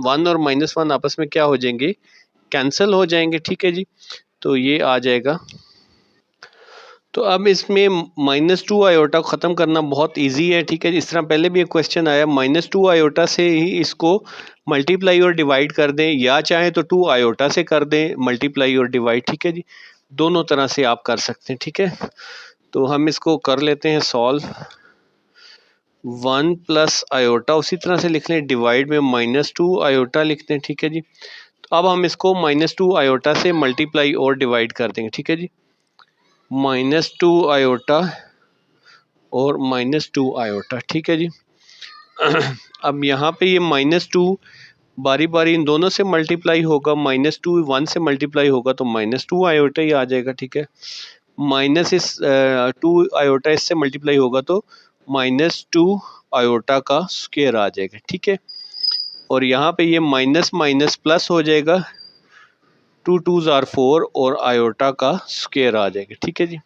1 और माइनस 1 आपस में क्या हो जाएंगे, कैंसिल हो जाएंगे, ठीक है जी। तो ये आ जाएगा। तो अब इसमें माइनस 2 आयोटा को ख़त्म करना बहुत इजी है, ठीक है। इस तरह पहले भी एक क्वेश्चन आया, माइनस 2 आयोटा से ही इसको मल्टीप्लाई और डिवाइड कर दें, या चाहे तो 2 आयोटा से कर दें मल्टीप्लाई और डिवाइड, ठीक है जी। दोनों तरह से आप कर सकते हैं, ठीक है। तो हम इसको कर लेते हैं सॉल्व। 1 प्लस आयोटा उसी तरह से लिख लें, डिवाइड में माइनस 2 आयोटा लिखते हैं, ठीक है जी। तो अब हम इसको माइनस 2 आयोटा से मल्टीप्लाई और डिवाइड कर देंगे, ठीक है जी। माइनस 2 आयोटा और माइनस 2 आयोटा, ठीक है जी। अब यहाँ पे ये माइनस 2 बारी बारी इन दोनों से मल्टीप्लाई होगा, माइनस 2 1 से मल्टीप्लाई होगा तो माइनस 2 आयोटा ही आ जाएगा, ठीक है। माइनस इस 2 आयोटा इससे मल्टीप्लाई होगा तो माइनस 2 आयोटा का स्क्वायर आ जाएगा, ठीक है। और यहाँ पे ये माइनस माइनस प्लस हो जाएगा, 2 2s are 4 और आयोटा का स्क्वायर आ जाएगा, ठीक है जी।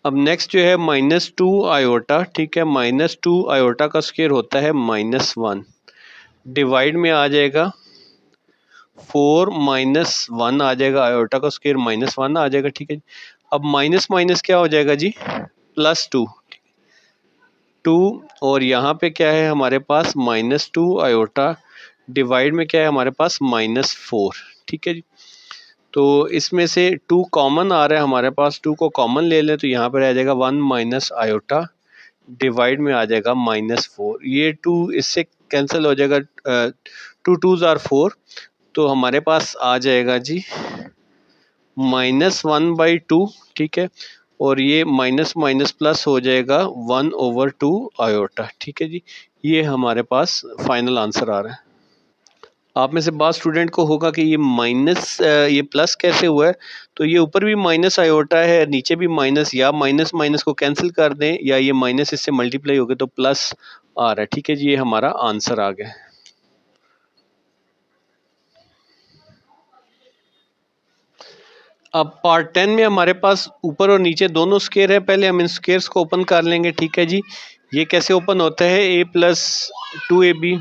अब नेक्स्ट जो है माइनस 2 आयोटा, ठीक है। माइनस 2 आयोटा का स्क्वायर होता है माइनस 1, डिवाइड में आ जाएगा 4 माइनस 1 आ जाएगा, आयोटा का स्क्वायर माइनस 1 आ जाएगा, ठीक है। अब माइनस माइनस क्या हो जाएगा जी, प्लस 2 और यहाँ पे क्या है हमारे पास माइनस 2 आयोटा, डिवाइड में क्या है हमारे पास माइनस 4, ठीक है जी। तो इसमें से 2 कॉमन आ रहा है हमारे पास, 2 को कॉमन ले लें तो यहाँ पर आ जाएगा 1 माइनस आयोटा, डिवाइड में आ जाएगा माइनस 4। ये 2 इससे कैंसिल हो जाएगा, 2 2s are 4, तो हमारे पास आ जाएगा जी -1/2, ठीक है। और ये माइनस माइनस प्लस हो जाएगा 1/2 आयोटा, ठीक है जी। ये हमारे पास फाइनल आंसर आ रहा है। आप में से बाद स्टूडेंट को होगा कि ये माइनस ये प्लस कैसे हुआ है, तो ये ऊपर भी माइनस आयोटा है, नीचे भी माइनस, या माइनस माइनस को कैंसिल कर दें या ये माइनस इससे मल्टीप्लाई हो गया तो प्लस आ रहा है, ठीक है जी। ये हमारा आंसर आ गया। अब पार्ट 10 में हमारे पास ऊपर और नीचे दोनों स्केयर है, पहले हम इन स्केयर्स को ओपन कर लेंगे, ठीक है जी। ये कैसे ओपन होता है, a प्लस 2ab,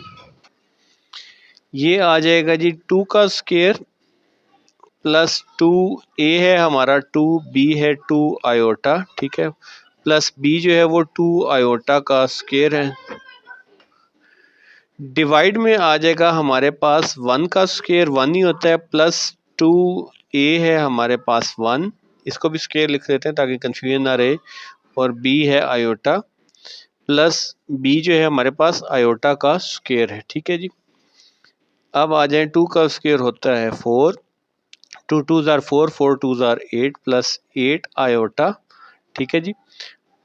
ये आ जाएगा जी 2 का स्केयर प्लस 2a है हमारा, 2b है 2 आयोटा, ठीक है, प्लस b जो है वो 2 आयोटा का स्केयर है, डिवाइड में आ जाएगा हमारे पास 1 का स्केयर 1 ही होता है, प्लस 2a है हमारे पास 1, इसको भी स्केयर लिख देते हैं ताकि कंफ्यूजन ना रहे, और b है आयोटा, प्लस b जो है हमारे पास आयोटा का स्केयर है, ठीक है जी। अब आ जाए 2 का स्केयर होता है 4, 2 2s are 4, 4 2s are 8, plus 8 iota, ठीक है जी,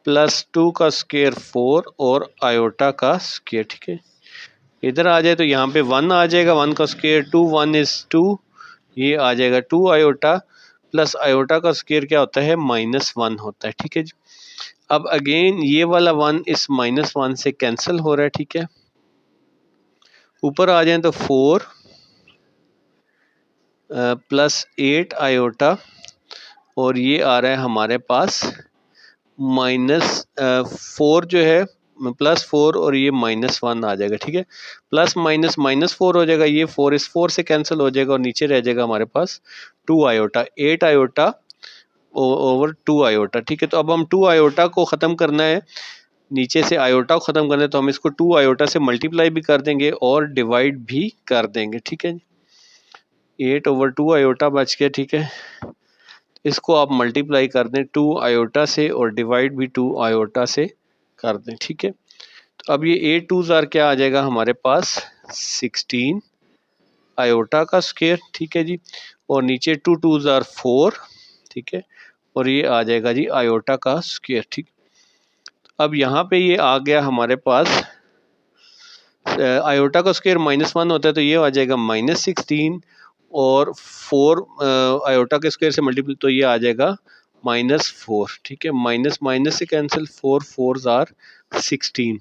प्लस 2 का स्केयर 4 और आयोटा का स्केयर, ठीक है। इधर आ जाए तो यहाँ पे 1 आ जाएगा, 1 का स्केयर 2, 1 is 2, ये आ जाएगा 2 आयोटा, प्लस आयोटा का स्केयर क्या होता है -1 होता है, ठीक है जी। अब अगेन ये वाला 1 इस -1 से कैंसिल हो रहा है, ठीक है। ऊपर आ जाए तो 4 प्लस 8 आयोटा, और ये आ रहा है हमारे पास -4 जो है, +4 और ये -1 आ जाएगा। ठीक है, प्लस माइनस -4 हो जाएगा, ये 4 इस 4 से कैंसिल हो जाएगा और नीचे रह जाएगा हमारे पास 2 आयोटा, 8 आयोटा ओवर 2 आयोटा। ठीक है, तो अब हम 2 आयोटा को ख़त्म करना है, नीचे से आयोटा को ख़त्म करना है, तो हम इसको 2 आयोटा से मल्टीप्लाई भी कर देंगे और डिवाइड भी कर देंगे। ठीक है, 8 ओवर 2 आयोटा बच गया। ठीक है, इसको आप मल्टीप्लाई कर दें 2 आयोटा से और डिवाइड भी 2 आयोटा से कर दें। ठीक है, तो अब ये 8 2 ज़ार क्या आ जाएगा हमारे पास 16 आयोटा का स्क्वायर। ठीक है जी, और नीचे 2 2 ज़ार 4। ठीक है, और ये आ जाएगा जी आयोटा का स्क्वायर। ठीक, अब यहाँ पे ये आ गया हमारे पास आयोटा का स्क्वायर -1 होता है, तो ये आ जाएगा -16 और 4 आयोटा के स्क्वायर से मल्टीपल, तो ये आ जाएगा -4। ठीक है, माइनस माइनस से कैंसिल, 4 4 ज़ार 16,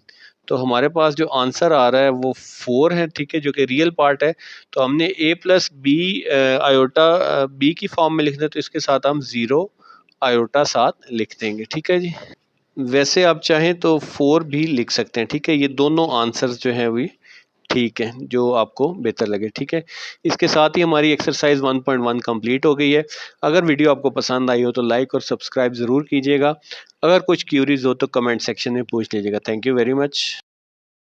तो हमारे पास जो आंसर आ रहा है वो 4 है। ठीक है, जो कि रियल पार्ट है। तो हमने a plus B iota b की फॉर्म में लिखना है, तो इसके साथ हम 0 आयोटा साथ लिख देंगे। ठीक है जी, वैसे आप चाहें तो 4 भी लिख सकते हैं। ठीक है, ये दोनों आंसर्स जो हैं वो ठीक है, जो आपको बेहतर लगे। ठीक है, इसके साथ ही हमारी एक्सरसाइज 1.1 कंप्लीट हो गई है। अगर वीडियो आपको पसंद आई हो तो लाइक और सब्सक्राइब ज़रूर कीजिएगा। अगर कुछ क्यूरीज हो तो कमेंट सेक्शन में पूछ लीजिएगा। Thank you very much.